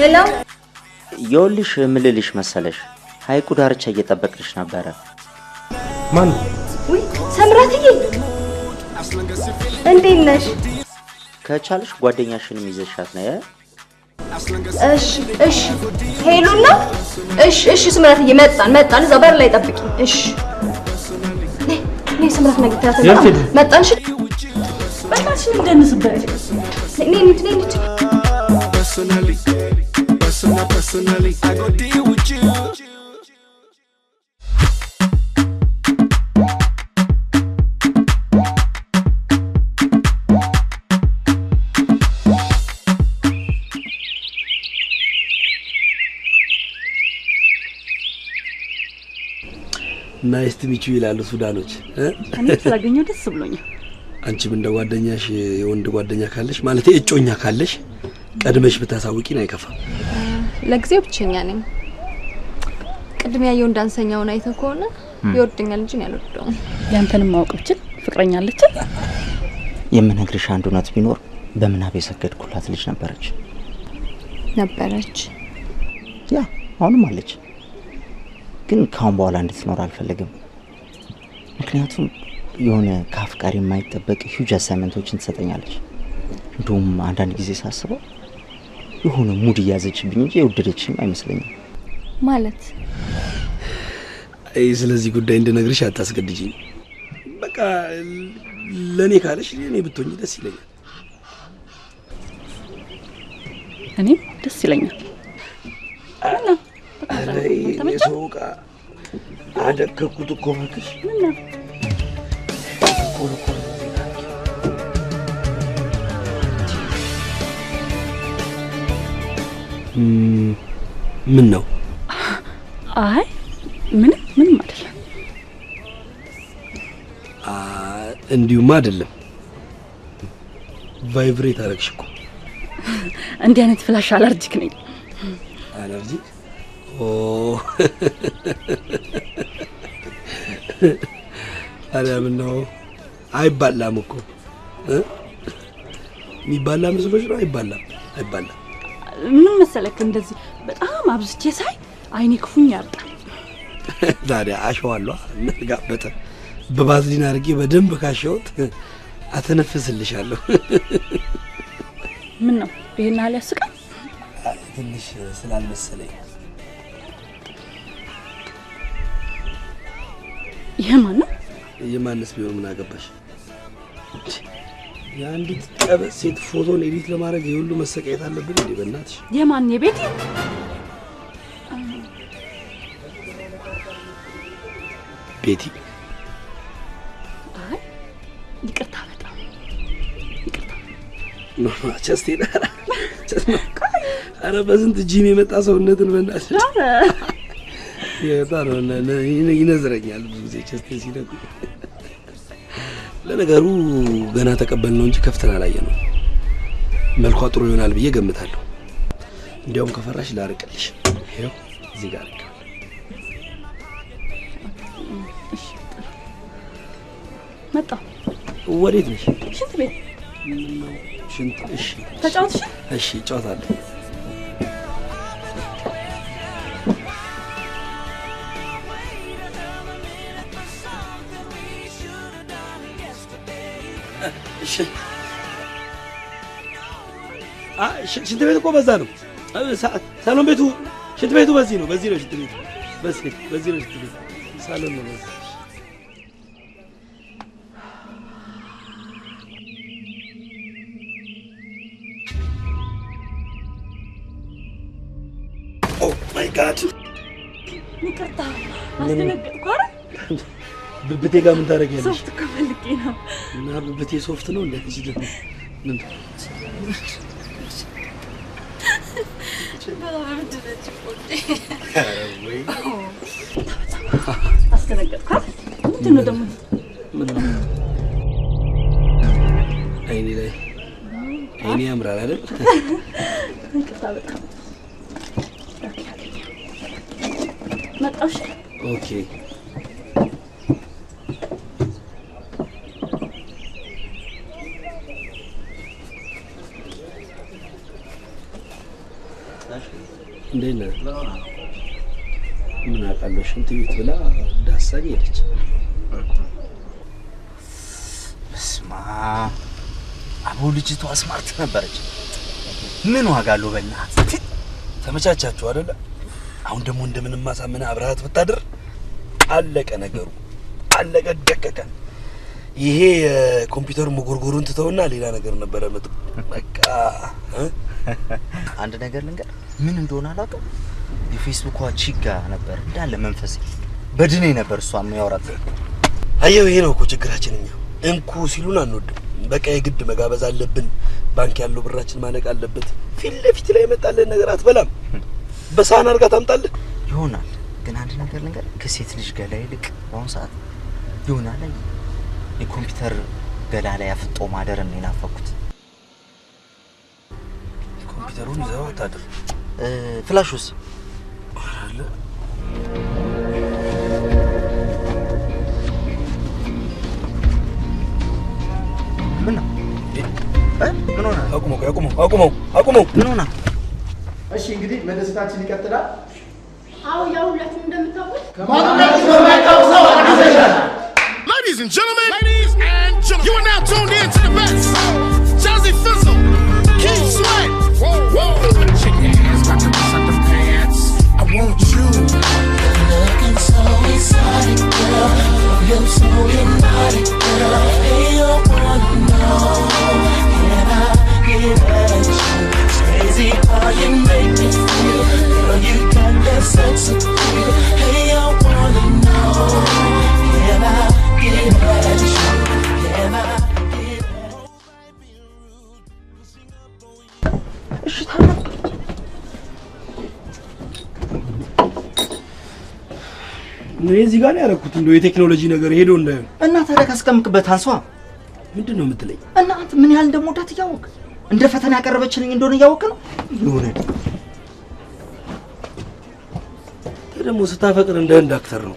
ሄሎ ይኸውልሽ ምልልሽ መሰለሽ ሐይቁ ዳርቻ እየጠበቅልሽ ነበረ። ማን? ውይ ሰምራትዬ እንዴት ነሽ? ከቻልሽ ጓደኛሽንም ይዘሻት ነይ። እሺ ሄሉና እሺ ስምራትዬ መጣን እዛ በር ላይ ጠብቂ። እሺ ነይ ስምራት ነግታት መጣን። እሺ በቃሽ እንደንስበት ነይ Personally, I go deal with you. ናይስ ቱ ሚት ዩ ይላሉ ሱዳኖች። እኔ ስላገኘው ደስ ብሎኛል። አንቺም እንደ ጓደኛሽ የወንድ ጓደኛ ካለሽ ማለት እጮኛ ካለሽ ቀድመሽ ብታሳውቂን አይከፋም። ለጊዜው ብቸኛ ነኝ። ቅድም ያየው እንዳንሰኛውን አይተህ ከሆነ ይወደኛል እንጂ ያልወደውም። ያንተንም ማወቅ ብችል ፍቅረኛ አለች። የምነግርሽ አንድ እውነት ቢኖር በምናብ የሰገድኩላት ልጅ ነበረች። ያ አሁንም አለች። ግን ካሁን በኋላ እንድትኖር አልፈልግም። ምክንያቱም የሆነ ከአፍቃሪ የማይጠበቅ ሂውጅ አሳይመንቶችን ትሰጠኛለች። እንደውም አንዳንድ ጊዜ ሳስበው የሆነ ሙድ እያዘችብኝ እንጂ የወደደችኝ አይመስለኝም። ማለት ስለዚህ ጉዳይ እንድነግርሽ አታስገድጂኝ። በቃ ለኔ ካለሽ እኔ ብትሆኚ ደስ ይለኛል። እኔም ደስ ይለኛል። እኔ ሰውቃ አደከኩት እኮ እባክሽ። ምን ነው? አይ ምንም አይደለም። እንዲሁም አይደለም። ቫይብሬት አረግሽ እኮ። እንዲህ አይነት ፍላሽ አለርጂክ ነኝ። አለርጂክ? ኦ አላምን ነው። አይባላም እኮ የሚባላ መስሎሽ ነው? አይባላም። ምን መሰለክ እንደዚህ በጣም አብዝቼ ሳይ አይኔ ክፉኛ ያርጣል። ታዲያ አሸዋለሁ ነጋበተ በባዝሊን አድርጌ በደንብ ካሸውት አተነፍስልሻለሁ። ምን ነው ይሄን አለ ያስቃል? ትንሽ ስላልመሰለኝ። የማን ነው? የማንስ ቢሆን ምን አገባሽ? የአንዲት ጠበስ ሴት ፎቶን ኤዲት ለማድረግ የሁሉ መሰቃየት አለብን እንዴ? በእናትሽ የማን? የቤቲ? ቤቲ? አይ ይቅርታ፣ በጣም ይቅርታ። ቸስቴና ኧረ በስንት ጂም የመጣ ሰውነትን በእናትሽ ይነዝረኛል ብዙ ጊዜ ቸስቴን ሲነቁ። ለነገሩ ገና ተቀበል ነው እንጂ ከፍተን አላየነው። መልኳ ጥሩ ይሆናል ብዬ ገምታለሁ። እንዲያውም ከፈራሽ ላርቅልሽ። ይሄው እዚህ ጋር አርቀው። እሺ መጣ። ወዴት ነሽ? ሽንት ቤት። ሽንት? እሺ ተጫወትሽ? እሺ እጫወታለሁ። ሽንት ቤት እኮ በዛ ነው። ሳሎን ቤቱ ሽንት ቤቱ በዚህ ነው። በዚህ ነው ሽንት ቤቱ። በዚህ ነው ሽንት ቤቱ። ሳሎን ነው በዚህ። ኦ ማይ ጋድ! ይቅርታ አስደነገጥኩ አይደል? ብብቴ ጋር ምን ታደርጊያለሽ? ሶፍት እኮ ፈልጌ ነው። እና ብብቴ ሶፍት ነው እንደዚህ ደግሞ ምን አስተነገጥኳት። ምንድን ነው ደግሞ? አይኔ ላይ አይኔ ያምራል አይደል? መጣሽ? ኦኬ እንዴት ነህ? ምን አውቃለሁ ሽንት ቤት ብላ ዳሳኝ ሄደች። ስማ አቦ ልጅቷ ስማርት ነበረች። ምን ዋጋ አለው በእናትህ? ተመቻቻችሁ አይደለ? አሁን ደግሞ እንደምንም ማሳመን አብረሃት ብታድር አለቀ ነገሩ። አለቀ ደቀቀ። ይሄ ኮምፒውተር መጎርጎሩን ትተውና ሌላ ነገር ነበረ መጥ በቃ አንድ ነገር ልንገር፣ ምን እንደሆነ አላውቅም። የፌስቡኳ ቺጋ ነበር እንዳለ መንፈስ በድኔ ነበር እሷ የሚያወራት። አየው ይሄ ነው እኮ ችግራችን። እኛ እንኩ ሲሉን አንወድም። በቃ የግድ መጋበዝ አለብን። ባንክ ያለው ብራችን ማለቅ አለበት። ፊት ለፊት ላይ መጣለን ነገር አትበላም። በሳህን አድርጋ ታምጣለህ ይሆናል። ግን አንድ ነገር ልንገር፣ ከሴት ልጅ ገላ ይልቅ በአሁኑ ሰዓት ይሆናል የኮምፒውተር ገላ ላይ አፍጦ ማደርን ነው የናፈኩት። ኮምፒውተሩን ይዘው አታድር። ፍላሹስ አለ ምን ነው? ምን ሆነ? አቁመው። ምን ሆነ? እሺ እንግዲህ መደሰታችን ይቀጥላል። አዎ ያው ሁላችሁም እንደምታውቁት Ladies and gentlemen, you are now tuned in to the best. Jazzy Fizzle, Keith Sweat. Whoa. Shake your ass, got your ass under pants. I want you. Looking so exotic, girl. You're so hypnotic, girl. Hey, I wanna know, can I get at you? It's crazy how you make me feel. Girl, you got that sex appeal. Hey, I wanna know, can I get at you? Can I get at you? ነው እዚህ ጋር ነው ያደረኩት። እንደው የቴክኖሎጂ ነገር ሄዶ እንዳይሆን እና ታዲያ ካስቀምጥበት አንሷ ምንድን ነው የምትለኝ? እና አንተ ምን ያህል እንደምወዳት እያወቅ እንደ ፈተና ያቀረበችልኝ እንደሆነ እያወቅ ነው ይሁን። ደግሞ ስታፈቅር እንደ ህንድ አክተር ነው።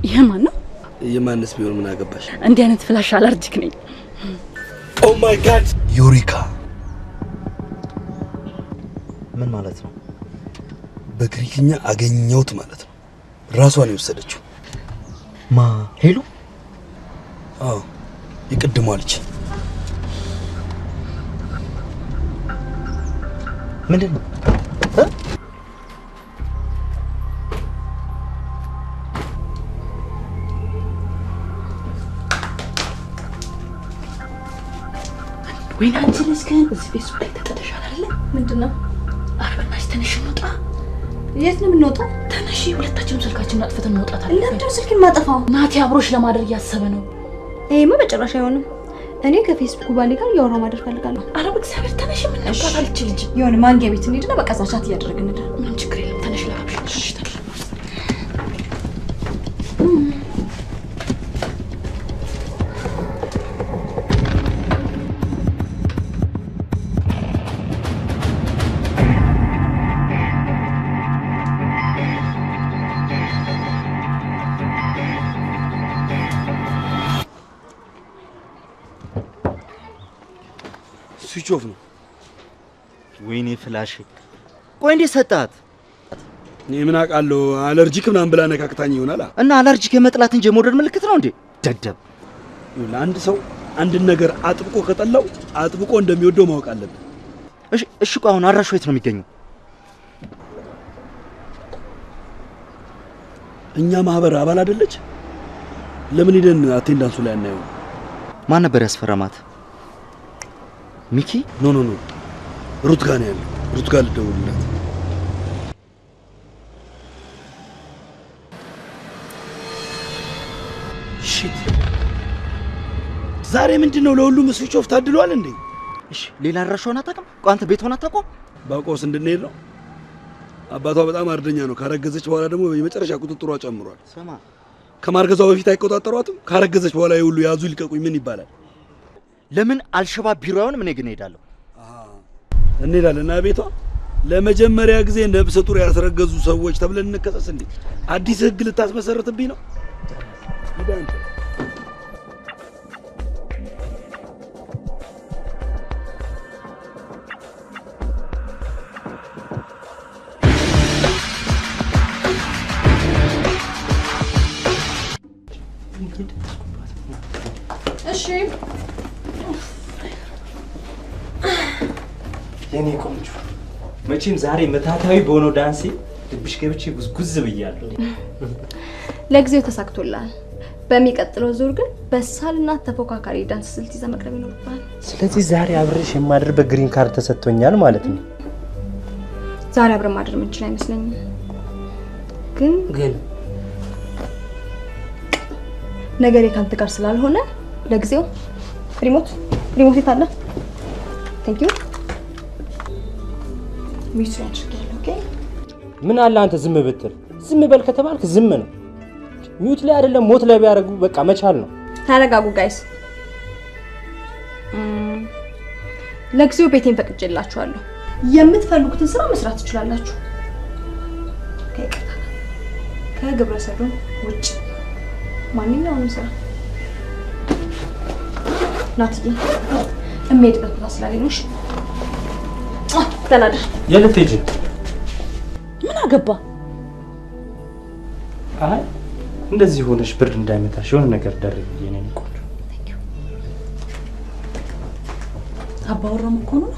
የማን ነው? የማንስ ቢሆን ምን አገባሽ? እንዲህ አይነት ፍላሽ አለርጂክ ነኝ። ኦ ማይ ጋድ ዩሪካ ምን ማለት ነው? በግሪክኛ አገኘሁት ማለት ነው። ራሷን የወሰደችው ማ ሄሉ? አዎ የቅድሟ ልጅ። ምንድን ነው? ወይኔ አንቺ ልጅ ግን እዚህ ፌስቡክ ላይ ተጠደሻል አይደል? ምንድነው? ኧረ በእናትሽ ተነሽ እንውጣ። የት ነው የምንወጣው? ተነሽ፣ ሁለታችንም ስልካችንን አጥፍተን መውጣት አለብን። ለምንድን ነው ስልኬን ማጠፋው? ናቲ አብሮሽ ለማድረግ እያሰበ ነው። ይሄማ በጭራሽ አይሆንም። እኔ ከፌስቡክ ባሌ ጋር እያወራሁ ማደር ፈልጋለሁ። ኧረ በእግዚአብሔር ተነሽ፣ ምን ነካታል እቺ ልጅ? የሆነ ማንጊያ ቤት እንሂድና በቃ እዛ ቻት እያደረግን እንደር። ምን ችግር የለም። ተነሽ ላብሽ። ተነሽ ተነሽ። ስዊች ኦፍ ነው። ወይኔ ፍላሽ፣ ቆይ እንዴት ሰጣት? እኔ ምን አውቃለሁ? አለርጂክ ምናምን ብላ ነካክታኝ ይሆናል። እና አለርጂክ የመጥላት እንጂ የመውደድ ምልክት ነው እንዴ? ደደብ። ለአንድ ሰው አንድን ነገር አጥብቆ ከጠላው አጥብቆ እንደሚወደው ማወቅ አለበት። እሺ ቆይ አሁን አራሽ የት ነው የሚገኘው? እኛ ማህበር አባል አይደለች? ለምን ሄደን አቴንዳንሱ ላይ አናየው? ማን ነበር ያስፈረማት? ሚኪ? ኖ ኖ ኖ፣ ሩት ጋር ነው ያለው። ሩት ጋር ልደውልላት። ሺት! ዛሬ ምንድነው ለሁሉም ስዊች ኦፍ ታድሏል እንዴ? እሺ ሌላ አድራሻውን አታውቅም? ቆይ አንተ ቤት ሆነ አታውቅም? ባውቀውስ እንድንሄድ ነው። አባቷ በጣም አርደኛ ነው። ካረገዘች በኋላ ደግሞ የመጨረሻ ቁጥጥሯ ጨምሯል። ስማ፣ ከማርገዟ በፊት አይቆጣጠሯትም። ካረገዘች በኋላ የሁሉ ያዙ ይልቀቁኝ ምን ይባላል? ለምን አልሸባብ ቢሮ አይሆንም? እኔ ግን እሄዳለሁ። እንሄዳለን። ቤቷ ለመጀመሪያ ጊዜ ነብሰ ጡር ያስረገዙ ሰዎች ተብለን እንከሰስ እንዴ? አዲስ ህግ ልታስመሰረትብኝ ነው? ሂድ አንተ። እሺ የኔ ቆንጆ መቼም ዛሬ መታታዊ በሆነው ዳንሴ ልብሽ ገብቼ ጉዝጉዝ ብያለሁ። ለጊዜው ተሳክቶልሃል። በሚቀጥለው ዙር ግን በሳልና ተፎካካሪ ዳንስ ስልት ይዘህ መቅረብ ይኖርብሃል። ስለዚህ ዛሬ አብሬሽ የማድርበት ግሪን ካርድ ተሰጥቶኛል ማለት ነው። ዛሬ አብረን ማድረግ የምንችል አይመስለኝም። ግን ነገሬ ካንተ ጋር ስላልሆነ ለጊዜው ሪሞት የት አለ? ቴንክ ዩ ሚስቱ ያድርጋለሁ። ኦኬ ምን አለ አንተ ዝም ብትል? ዝም በል ከተባልክ ዝም ነው። ሚውት ላይ አይደለም ሞት ላይ ቢያደርጉ በቃ መቻል ነው። ተረጋጉ ጋይስ። ለጊዜው ቤቴን ፈቅጄላችኋለሁ። የምትፈልጉትን ስራ መስራት ትችላላችሁ። ከግብረ ሰዶም ውጭ ማንኛውንም ስራ። ናትዬ እምሄድበት ቦታ ስላገኘሁሽ ተናደር። የት ሂጂ? ምን አገባ? አይ እንደዚህ ሆነሽ ብርድ እንዳይመታሽ የሆነ ነገር ደርብ የኔን ቆንጆ። አባወራም እኮ ነው።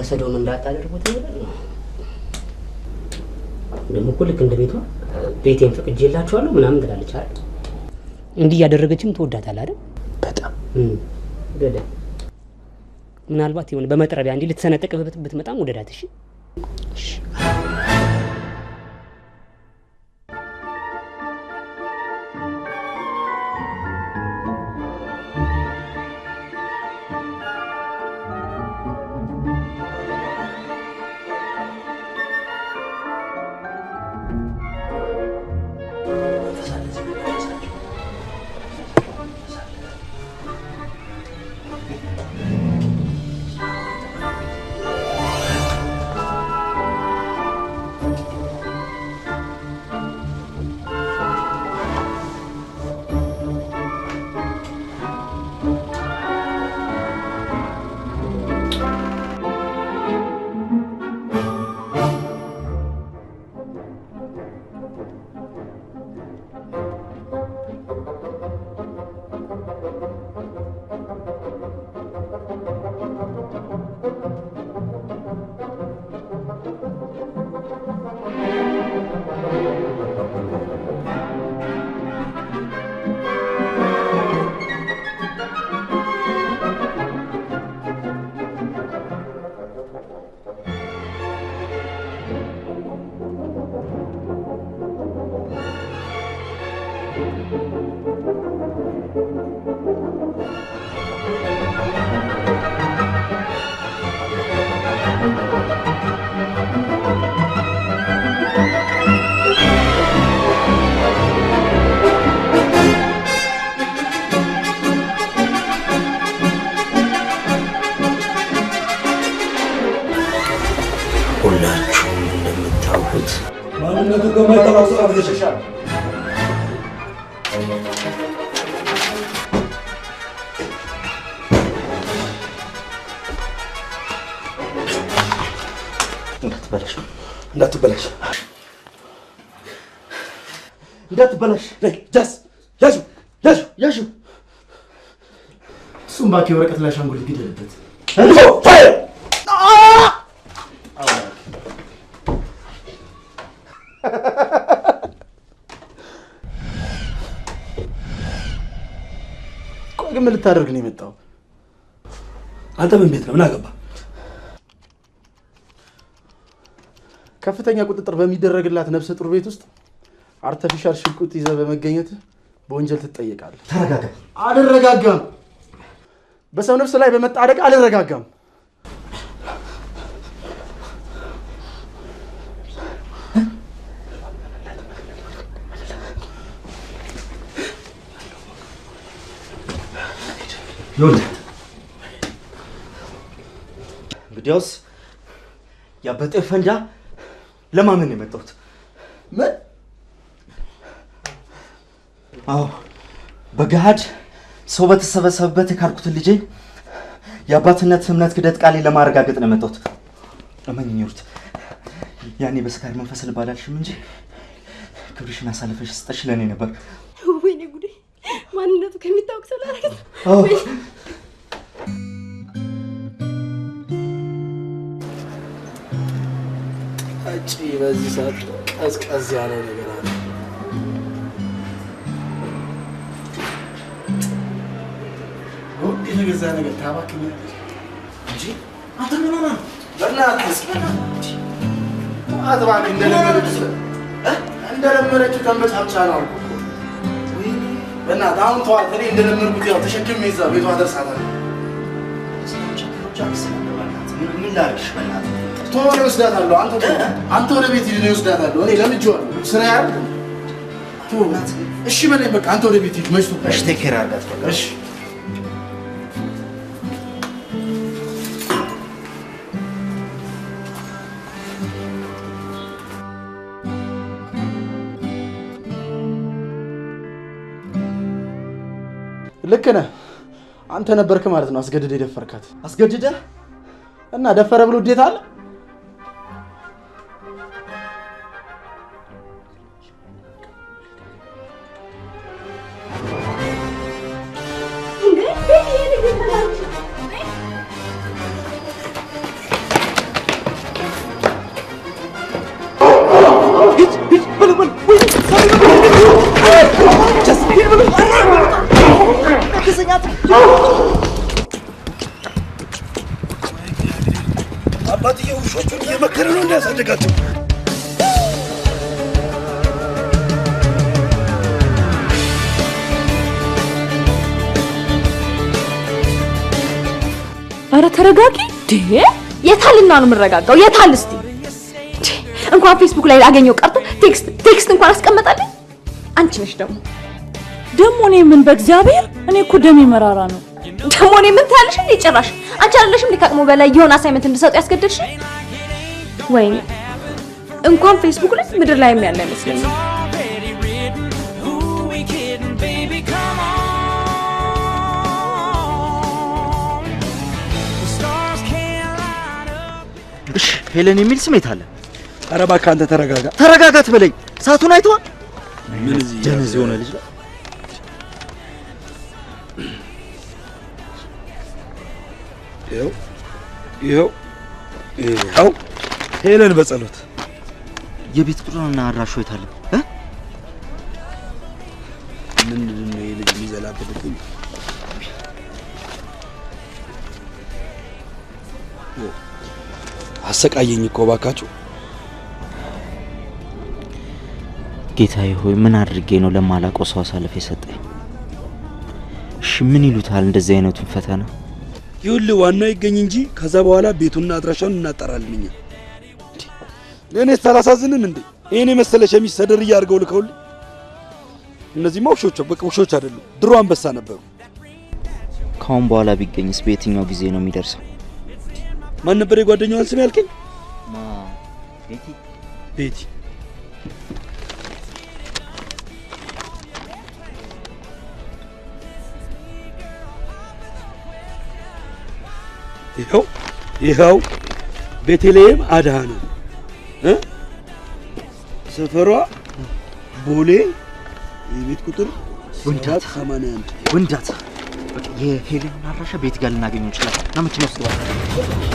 በሰዶም እንዳታደርጉት ነው። ደግሞ እኮ ልክ እንደ ቤቷ ቤቴን ፈቅጄላችኋለሁ ምናምን ትላለች አይደል? እንዲህ ያደረገችም ትወዳታለህ አይደል? በጣም ገደ ምናልባት ይሁን በመጥረቢያ እንዲህ ልትሰነጥቅበት ብትመጣም ወደዳት። እሺ እሺ ሁላችሁም እንደምታውቁት ማንነቱ ከማይታወቅ ሰው ተሸሻል። እንዳትበላሽ ያዙ እሱም ባኪ ወረቀት ላይ አሻንጉሊት ግደልበት። ቆይ ግን ምን ልታደርግ ነው የመጣው? አንተ ምን ቤት ነው? ምን አገባ? ከፍተኛ ቁጥጥር በሚደረግላት ነፍሰ ጡር ቤት ውስጥ አርቲፊሻል ሽጉጥ ይዘህ በመገኘት በወንጀል ትጠየቃለህ። ተረጋጋ። አልረጋጋም። በሰው ነፍስ ላይ በመጣ አደጋ አልረጋጋም። እንግዲያውስ ያበጠ ፈንዳ ለማመን የመጣሁት ምን? አዎ በገሃድ ሰው በተሰበሰበበት የካድኩትን ልጄ የአባትነት እምነት ክደት ቃሌ ለማረጋገጥ ነው የመጣሁት። እመኚኝ ሩት፣ ያኔ በስካር መንፈስ ልባላልሽም እንጂ ክብርሽን አሳልፈሽ ስጠሽ ለእኔ ነበር። ወይኔ ጉዴ! ማንነቱ ከሚታወቅ ሰው ላረገ እጪ በዚህ ሰዓት ቀዝቀዝ ያለ ነገር አለ። የተገዛ ነገር ታባክኛለች እንጂ አንተ ምን ሆነህ ነው? በእናትህ እባክህ እንደለመደችው ተንበጫብጫ ነው አልኩህ እኮ። በእናትህ አሁን ተዋት። እኔ እንደለመድኩት ያው ተሸክሜ እዛ ቤቷ አደርሳታለሁ። ምን ላድርግሽ? በእናትህ ቶሎ እወስዳታለሁ። አንተ ወደ ቤት ሂድ፣ እኔ እወስዳታለሁ። እኔ ለምጄዋለሁ። ስራ ያህል እሺ በለኝ። በቃ አንተ ወደ ቤት ሂድ። መሽቶ እሺ፣ ቴክ ኬር አድርጋት በቃ። እሺ ልክ ነህ። አንተ ነበርክ ማለት ነው አስገድደህ የደፈርካት። አስገድደህ እና ደፈረ ብሎ ውዴታ አለ? ያሳደጋቸው? አረ ተረጋጊ። የታልና ነው የምረጋጋው? የታል እስቲ? እንኳን ፌስቡክ ላይ አገኘው ቀርቶ ቴክስት እንኳን አስቀመጣለኝ። አንቺ ነሽ ደግሞ እኔ ምን በእግዚአብሔር እኔ እኮ ደሜ መራራ ነው። ደግሞ እኔ ምን ታያለሽ እንዴ? ጭራሽ አንቺ አይደለሽም ሊካቅሙ በላይ የሆነ አሳይመንት እንድሰጡ ያስገደድሽ? ወይኔ እንኳን ፌስቡክ ላይ ምድር ላይ ያለ አይመስለኝም። እሺ ሄለን የሚል ስሜት አለ። ኧረ እባክህ አንተ ተረጋጋ። ተረጋጋት በለኝ። ሳቱን አይተዋል። ምን እዚህ ደነዝ የሆነ ልጅ ነው። ይኸው ሄለን በጸሎት የቤት ቁጥሩና አድራሻው የት አለ? ምንድን ነው ይሄ ልጅ የሚዘላብድብኝ? አሰቃየኝ እኮ እባካችሁ። ጌታዬ ሆይ ምን አድርጌ ነው ለማላውቀው ሰው አሳልፌ የሰጠኝ? እሺ ምን ይሉታል እንደዚህ አይነቱን ፈተና? ይኸውልህ ዋናው ይገኝ እንጂ ከዛ በኋላ ቤቱና አድራሻውን እናጣራለን እኛ። ለእኔስ ታላሳዝንም እንዴ? ይሄን የመሰለ ሸሚዝ ሰደርያ አድርገው ልከውልኝ። እነዚህማ ውሾች አይደሉም፣ ድሮ አንበሳ ነበሩ። ካሁን በኋላ ቢገኝስ በየትኛው ጊዜ ነው የሚደርሰው? ማን ነበር የጓደኛዋን ስም ያልከኝ? ቤቲ። ይኸው ቤተልሔም አድሃኖም ሰፈሯ ቦሌ የቤት ቁጥር 781 ወንዳታ። የሄለን አድራሻ ቤት ጋር ልናገኘው እንችላለን። ና መኪና ውስጥ ገባ።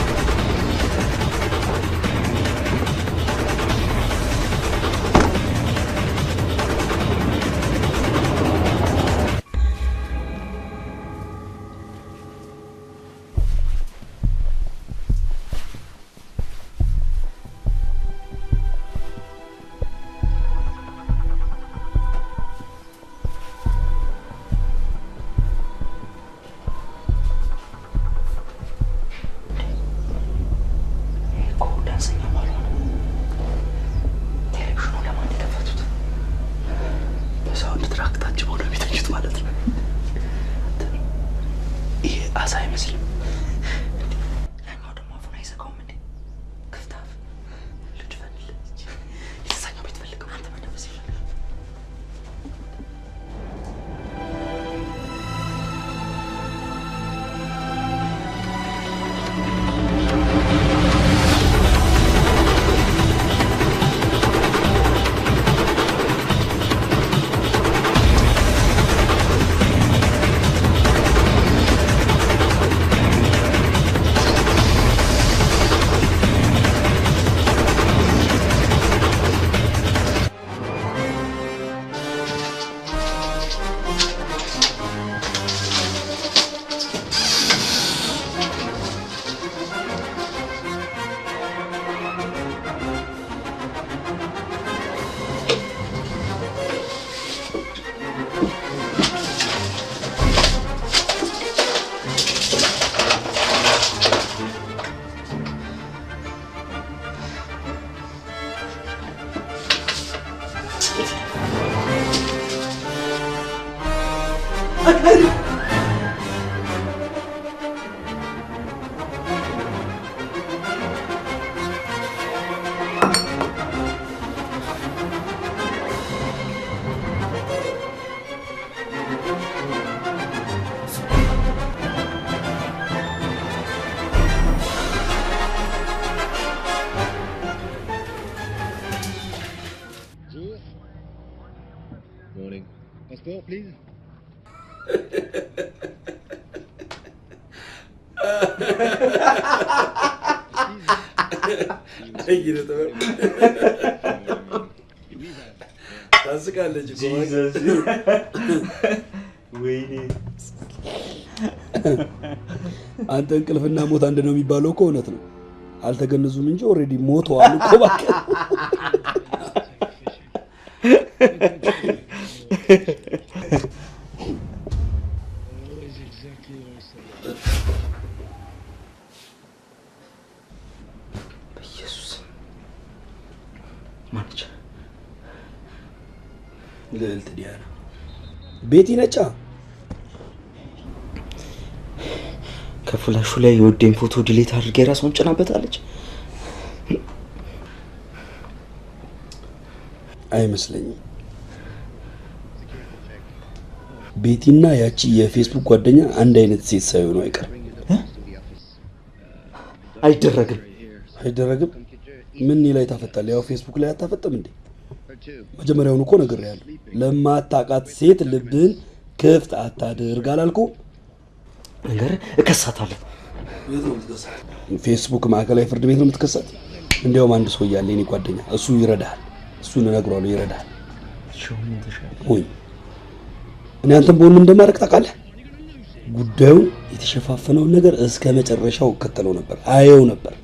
Passport, please. ታስቃለች እኮ ወይኔ አንተ እንቅልፍና ሞት አንድ ነው የሚባለው እኮ እውነት ነው። አልተገነዙም እንጂ ኦሬዲ ሞተዋል እኮ እባክህ። በኢየሱስ ማንቻ ልዕልት ዲያና ቤቲ ነቻ። ከፍላሹ ላይ የወዴን ፎቶ ዲሊት አድርጌ ራሷን ጭናበታለች። አይመስለኝም። ቤቲና ያቺ የፌስቡክ ጓደኛ አንድ አይነት ሴት ሳይሆኑ አይቀርም። አይደረግም አይደረግም። ምን ላይ ታፈጣለ? ያው ፌስቡክ ላይ አታፈጥም እንዴ? መጀመሪያውን እኮ ነግሬያለሁ። ለማታውቃት ሴት ልብህን ክፍት አታድርግ አላልኩም? ነገር እከሳታለሁ። ፌስቡክ ማዕከላዊ ፍርድ ቤት ነው የምትከሳት። እንዲያውም አንድ ሰው እያለ የኔ ጓደኛ እሱ ይረዳሃል። እሱን እነግረዋለሁ፣ ይረዳሃል። ሆይ እኔ አንተም በሆን ምን እንደማደርግ ታውቃለህ? ጉዳዩን የተሸፋፈነውን ነገር እስከ መጨረሻው ከተለው ነበር፣ አየው ነበር።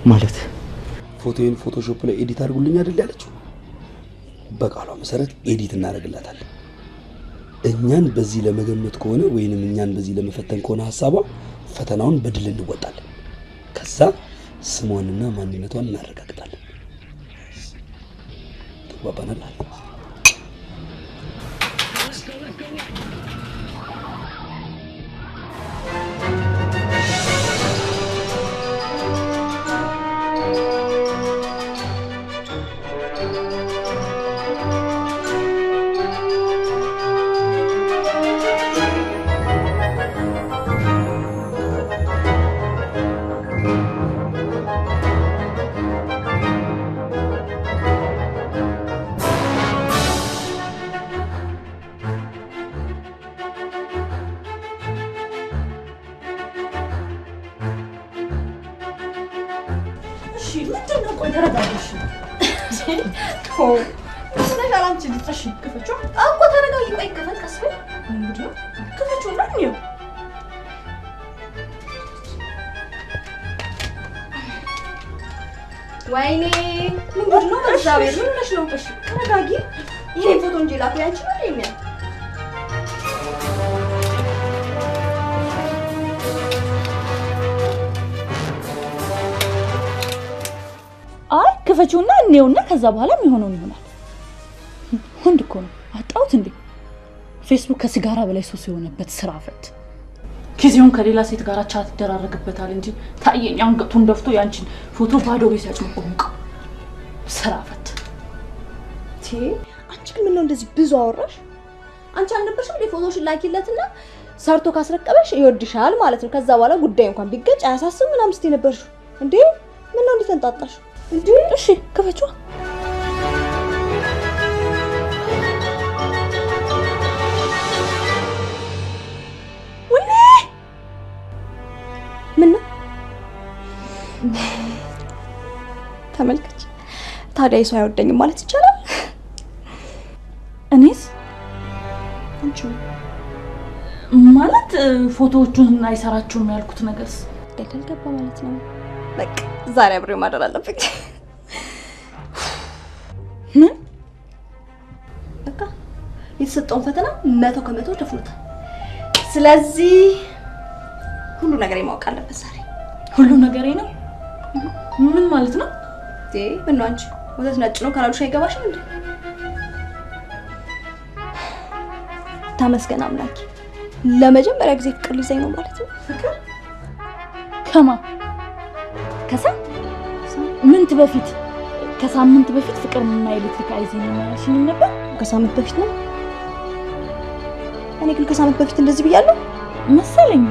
ማለት ፎቶዬን ፎቶሾፕ ላይ ኤዲት አድርጉልኝ አይደል ያለችው? በቃሏ መሰረት ኤዲት እናደርግላታለን። እኛን በዚህ ለመገመት ከሆነ ወይንም እኛን በዚህ ለመፈተን ከሆነ ሐሳቧ ፈተናውን በድል እንወጣለን። ከዛ ስሟንና ማንነቷን እናረጋግጣለን። ተግባባናል? ወይኔ ምንድን ነው? እግዚአብሔር ምን ነሽ ነው? እሺ ተረጋጊ። ይሄ ፎቶ እንጂ ላኩ ያንቺ ነው የኛ። አይ ክፈችውና እንየውና ከዛ በኋላ የሚሆነው ይሆናል። ወንድ እኮ ነው አጣውት እንዴ? ፌስቡክ ከሲጋራ በላይ ሱስ የሆነበት ስራ ፈት ጊዜውን ከሌላ ሴት ጋር ቻት ይደራረግበታል እንጂ ታየኝ አንገቱን ደፍቶ ያንቺን ፎቶ ባዶ ቤት ያጭመቆሙቅ ስራ ፈት። አንቺ ግን ምን ነው እንደዚህ ብዙ አወራሽ? አንቺ አልነበርሽም እንዴ ፎቶሽን ላኪለትና ሰርቶ ካስረቀበሽ ይወድሻል ማለት ነው። ከዛ በኋላ ጉዳይ እንኳን ቢገጭ አያሳስብም ምናምን ስትይ ነበርሽ እንዴ? ምን ነው እንዲተንጣጣሽ እንዴ? እሺ ክፈችዋ። ተመልከች ታዲያ እሱ አይወደኝም ማለት ይቻላል? እኔስ አንቺ ማለት ፎቶዎቹን አይሰራችሁም ያልኩት ነገርስ ገደል ገባ ማለት ነው። በቃ ዛሬ አብሬው ማደር አለብኝ። ምን በቃ የተሰጠውን ፈተና 100% ደፍኖታል። ስለዚህ ሁሉ ነገር ማወቅ አለበት ዛሬ። ሁሉ ነገሬ ነው? ምን ማለት ነው? ምን ነው አንቺ ወተት ነጭ ነው ካላሉሽ አይገባሽም እንዴ? ተመስገን አምላኬ ለመጀመሪያ ጊዜ ፍቅር ሊይዘኝ ነው ማለት ነው። ፍቅር ከማ ከሳምንት በፊት ከሳምንት በፊት ፍቅር እና ኤሌክትሪክ አይዘኝ ማሽን ነበር። ከሳምንት በፊት ነው። እኔ ግን ከሳምንት በፊት እንደዚህ ብያለሁ መሰለኝ።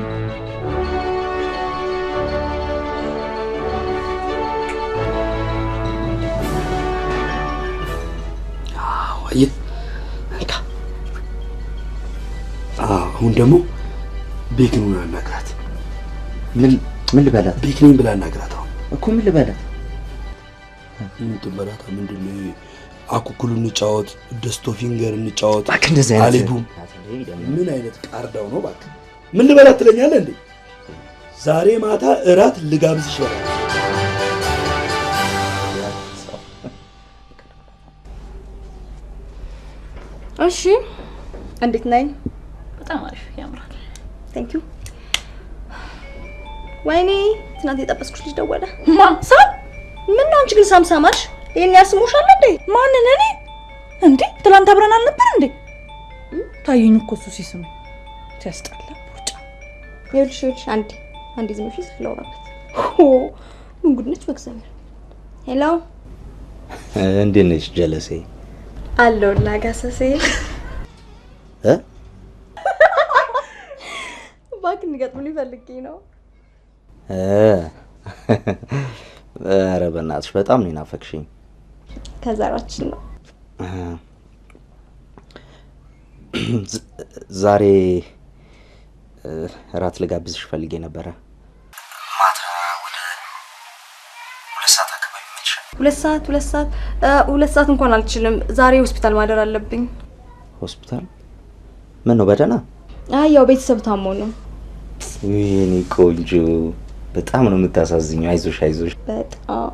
አሁን ደግሞ ቤክኑን አናግራት። ምን ልበላት? ቤክኒን ብላ አናግራት። አሁን እኮ ምን ልበላት? ምን ትበላታ? ምንድነው አኩኩሉ እንጫወት፣ ደስቶ ፊንገር እንጫወት፣ እንደዚህ አይነት አሌቡም። ምን አይነት ቃርዳው ነው እባክህ? ምን ልበላት ትለኛለህ እንዴ? ዛሬ ማታ እራት ልጋብዝሽ ነው። እሺ እንዴት ነኝ? በጣም አሪፍ ያምራል። ቴንክ ዩ። ወይኔ ትናንት የጠበስኩሽ ልጅ ደወለ። ሳም ምን ነው አንቺ ግን ሳምሳማሽ? ይሄን ያስሙሻል እንዴ? ማንን? እኔ እንዴ? ትናንት አብረን አልነበር እንዴ? ታየኝ እኮ እሱ ሲስም ሲያስጠላ ብቻ። ይኸውልሽ አንዴ ዝም ብለሽ ስለወራበት ምን ጉድ ነች በእግዚአብሔር። ሄሎ እንዴት ነሽ ጀለሴ? አለሁላ ጋሰሴ። እባክህ እንገጥም ፈልጌ ነው። ኧረ በእናትሽ በጣም ነው ናፈቅሽኝ። ከዛራችን ነው። ዛሬ እራት ልጋብዝሽ ፈልጌ ነበረ። ማታ ወደ 2 ሰዓት አካባቢ መጥሻል። 2 ሰዓት እንኳን አልችልም። ዛሬ ሆስፒታል ማደር አለብኝ። ሆስፒታል? ምን ነው በደህና? አይ ያው ቤተሰብ ታሞ ነው። ወይኔ ቆንጆ በጣም ነው የምታሳዝኘው። አይዞሽ። በጣም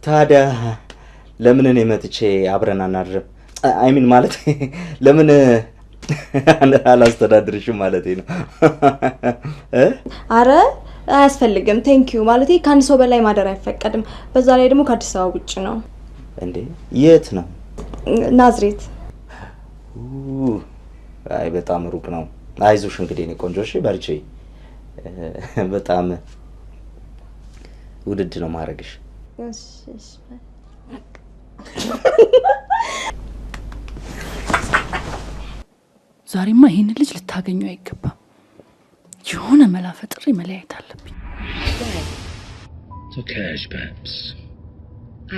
ታዲያ ለምን እኔ መጥቼ አብረን አናድርም? አይ ሚን ማለት ለምን አላስተዳድርሽም ማለቴ ነው። አረ አያስፈልግም። ቴንክ ዩ ማለቴ ከአንድ ሰው በላይ ማደር አይፈቀድም። በዛ ላይ ደግሞ ከአዲስ አበባ ውጭ ነው። እንዴ የት ነው? ናዝሬት። አይ በጣም ሩቅ ነው። አይዞሽ እንግዲህ እኔ ቆንጆ እሺ፣ በርቺ። በጣም ውድድ ነው ማድረግሽ። እሺ ዛሬማ ይሄን ልጅ ልታገኙ አይገባም። የሆነ መላ ፈጥሬ መለያየት አለብኝ። So cash, perhaps.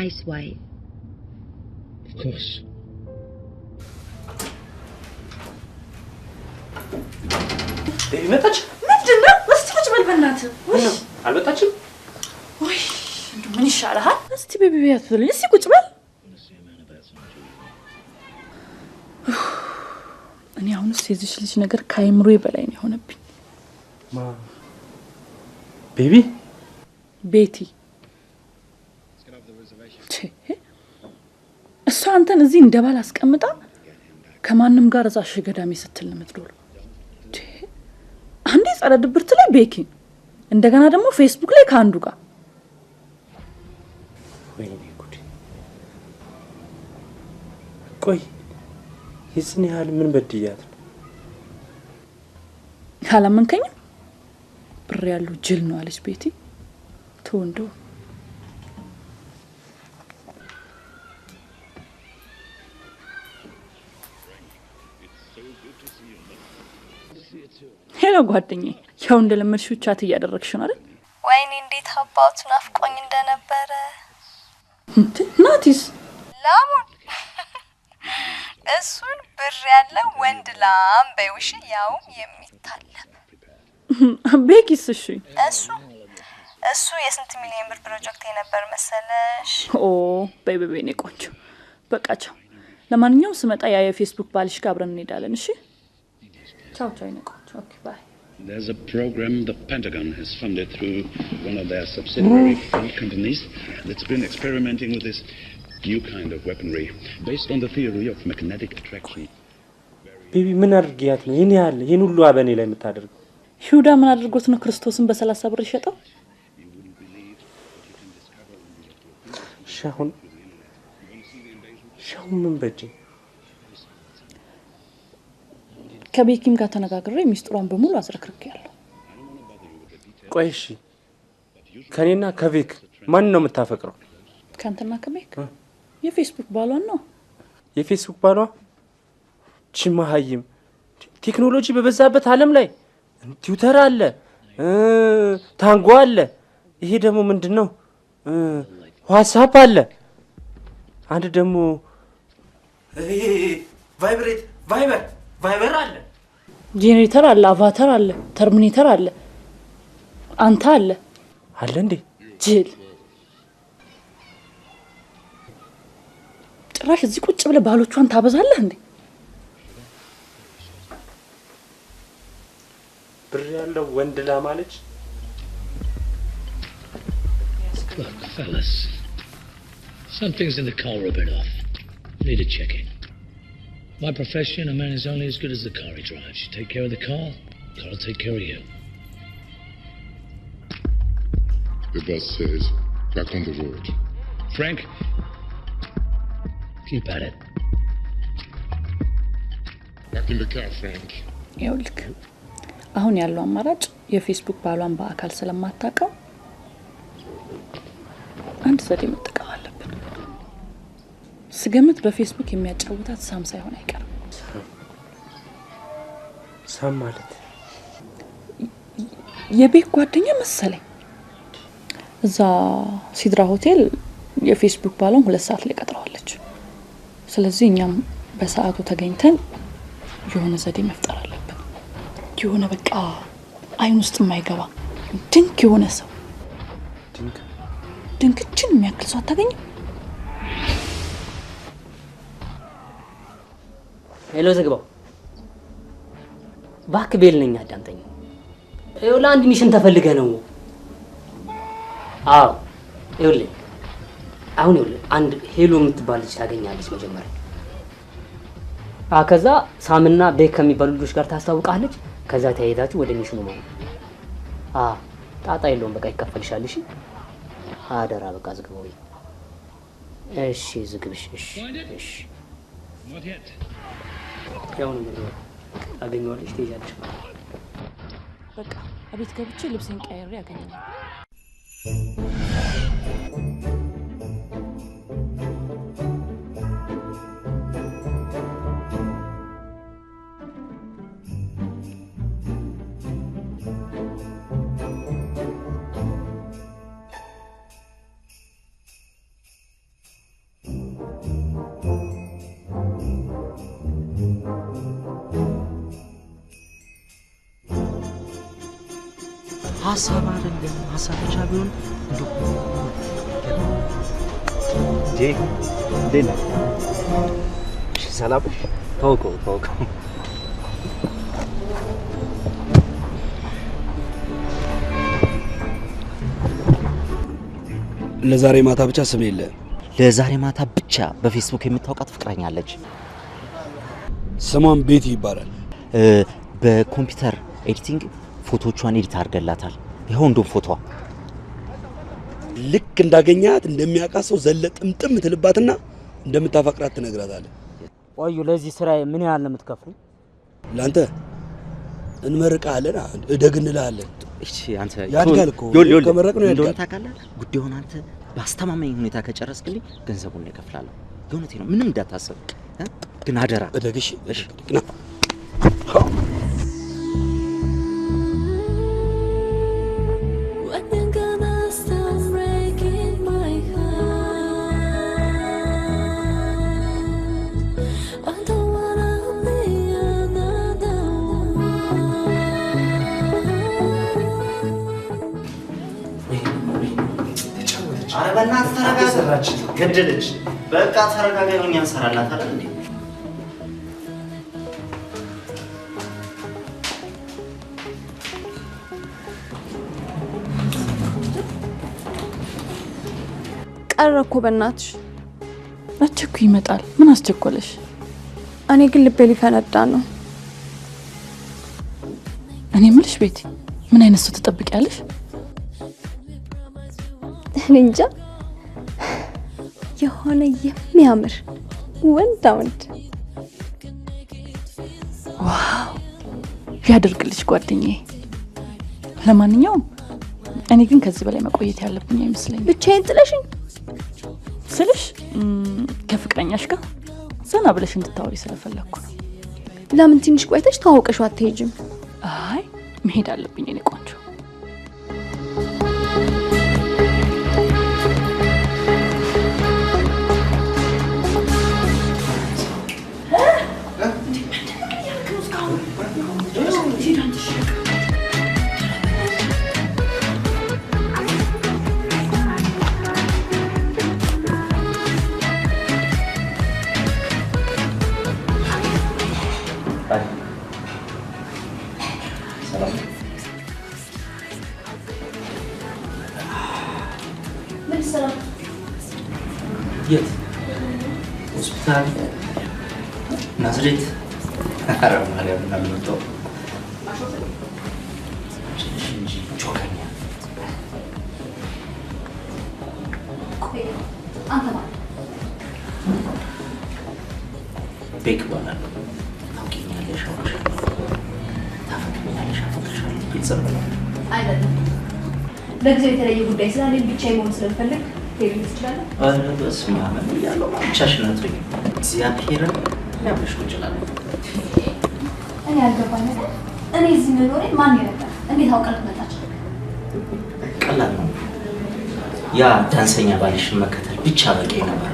Ice white. Of course. መጣች? ምንድነው? እስቲ ቁጭ በል በእናትህ። ወይ አልመጣችም? ወይ ምን ይሻልሃል? እስቲ ቤቢ ቢያት ብለኝ። እስቲ ቁጭ በል። እኔ አሁንስ የዚች ልጅ ነገር ከአይምሮዬ በላይ ነው የሆነብኝ። ቤቢ ቤቲ እሷ አንተን እዚህ እንደባል አስቀምጣ ከማንም ጋር እዛ ሸገዳሜ ስትል ነው የምትዶለው። አንዴ ጸረ ድብርት ላይ ቤኪ፣ እንደገና ደግሞ ፌስቡክ ላይ ከአንዱ ጋር። ወይኔ ጉድ! ቆይ ይህን ያህል ምን በድያት ነው? ካላመንከኝም ብር ያለው ጅል ነው አለች ቤቲ። ተወንዶ ሄሎ ጓደኛዬ፣ ያው እንደለመድሽው ቻት እያደረግሽ ነው አይደል? ወይኔ እንዴት አባቱ ናፍቆኝ እንደነበረ። ናቲስ ላሙን እሱን ብር ያለው ወንድ ላም በውሽ ያው የሚታለብ ቤኪስ? እሺ እሱ የስንት ሚሊዮን ብር ፕሮጀክት የነበር መሰለሽ? ኦ ቤቢ ነው ቆንጆ። በቃ ቻው። ለማንኛውም ስመጣ ያ የፌስቡክ ባልሽ ጋር አብረን እንሄዳለን። እሺ ቻው ቻው። ነው ቆንጆ። ኦኬ ባይ። There's a program the Pentagon has funded through one of their subsidiary fund companies that's been experimenting with this new kind of weaponry based on the theory of magnetic attraction. ቤቢ ምን አድርጊያት ነው ይሄን ሁሉ አበኔ ላይ የምታደርገው? ይሁዳ ምን አድርጎት ነው ክርስቶስን በ30 ብር ይሸጠው? ሻሁን ምን በጀ? ከቤኪም ጋር ተነጋግሬ ሚስጥሯን በሙሉ አዝረክርኬያለሁ። ቆይ እሺ፣ ከኔና ከቤክ ማን ነው የምታፈቅረው? ካንተና ከቤክ የፌስቡክ ባሏን ነው። የፌስቡክ ባሏ? ቺማሃይም ቴክኖሎጂ በበዛበት ዓለም ላይ ትዊተር አለ፣ ታንጎ አለ። ይሄ ደግሞ ምንድነው? ዋትስአፕ አለ። አንድ ደግሞ ቫይበር አለ። ጄኔሬተር አለ፣ አቫታር አለ፣ ተርሚኔተር አለ፣ አንተ አለ እንዴ? ጅል ጭራሽ እዚህ ቁጭ ብለህ ባሎቿን ታበዛለህ እንዴ? ብር ያለው ወንድ ላማለች Look, fellas, some things in the car are a bit off. Need a checking. My profession, a man is only as good as the car he drives. You take care of the car will take care of you. The bus says, back on the road. Frank, keep at it. Back in the car, Frank. ይኸውልህ አሁን ያለው አማራጭ የፌስቡክ ባሏን በአካል ስለማታውቀው አንድ ዘዴ መጠቀም አለብን። ስገምት በፌስቡክ የሚያጫውታት ሳም ሳይሆን አይቀርም። ሳም ማለት የቤት ጓደኛ መሰለኝ። እዛ ሲድራ ሆቴል የፌስቡክ ባሏን 2 ሰዓት ላይ ቀጥረዋለች። ስለዚህ እኛም በሰዓቱ ተገኝተን የሆነ ዘዴ መፍጠር አለብን። የሆነ በቃ አይን ውስጥ የማይገባ ድንቅ የሆነ ሰው ድንቅችን የሚያክል ሰው አታገኝም? ሄሎ ዘግባው ባክ ቤል ነኝ አዳምጠኝ። ይኸውልህ አንድ ሚሽን ተፈልገ ነው። አዎ ይኸውልህ አሁን አንድ ሄሎ የምትባል ልጅ ታገኛለች መጀመሪያ። ከዛ ሳምና ቤክ ከሚባሉ ልጆች ጋር ታስተዋውቃለች። ከዛ ተያይዛችሁ ወደ ሚሽኑ ማለት ጣጣ የለውም። በቃ ይከፈልሻል። እሺ አደራ በቃ ዝግበው። እሺ ዝግብሽ። እሺ ያው ነው አገኘዋለሽ። ትሄጃለሽ። በቃ አቤት ገብቼ ልብሴን ቀይሬ ያገኘኛል። ሀሳብ አይደለም ሀሳብ ብቻ ቢሆን ዴና እሺ ሰላም ተወቀው ለዛሬ ማታ ብቻ ስም የለ። ለዛሬ ማታ ብቻ በፌስቡክ የምታውቃት ፍቅረኛ አለች። ስሟን ቤቲ ይባላል። በኮምፒውተር ኤዲቲንግ ፎቶቿን ኤዲት አድርገላታል። ይሄው እንደው ፎቶዋ ልክ እንዳገኛት እንደሚያውቃት ሰው ዘለ ጥምጥም ትልባትና እንደምታፈቅራት ትነግራታለህ። ቆዩ ለዚህ ስራ ምን ያህል ነው የምትከፍሉ? ላንተ እንመርቃለን፣ እደግ እንልሃለን። እሺ አንተ ያድጋል እኮ ከመረቅነው ያድጋል። እንደሆነ ታውቃለህ። ጉዳዩን አንተ በአስተማማኝ ሁኔታ ከጨረስክልኝ ገንዘቡን እከፍላለሁ። የእውነቴ ነው፣ ምንም እንዳታስብ ግን አደራ እደግ። እሺ ግና በእናትህ ተረጋጋ። ገደለች። በቃ ተረጋጋ። እኛ እንሰራላታለን እንዴ? ቀረ እኮ በእናትሽ። እችኩ ይመጣል። ምን አስቸኮለሽ? እኔ ግን ልቤ ሊፈነዳ ነው። እኔ የምልሽ ቤቲ፣ ምን አይነት ሰው ትጠብቂያለሽ? እኔ እንጃ፣ የሆነ የሚያምር ወንድ ወንድ። ዋው ያደርግልሽ ጓደኛዬ። ለማንኛውም እኔ ግን ከዚህ በላይ መቆየት ያለብኝ አይመስለኝም። ብቻዬን ጥለሽኝ ስልሽ ከፍቅረኛሽ ጋር ዘና ብለሽ እንድታወሪ ስለፈለኩ ነው። ለምን ትንሽ ቆይተሽ ተዋውቀሽው አትሄጂም? አይ መሄድ አለብኝ እኔ ቆንጆ። ናዝሬት ኧረ ማርያም እናመጣው እንጂ ጮከኛ አንተ ማለት ቤክ ይባላል። ታውቂኛለሽ፣ አውቅሻለሁ፣ ታፈቅሪኛለሽ፣ አፈቅርሻለሁ። ግልጽ ነው አይደለም? ለጊዜው የተለየ ጉዳይ ስላለኝ ብቻዬን መሆን ስለምፈልግ ሄድልኝ ትችላለህ? ኧረ በስመ አብ እያለሁ ብቻሽን አትሆኝ። እግዚአብሔርን ያብለሽ ይችላል። እኔ ያልገባኝ ነገር እኔ እዚህ መኖሬን ማን ይረዳል? እንዴት አውቀህ ልትመጣች? ቀላል ነው። ያ ዳንሰኛ ባልሽን መከተል ብቻ በቂ ነበር።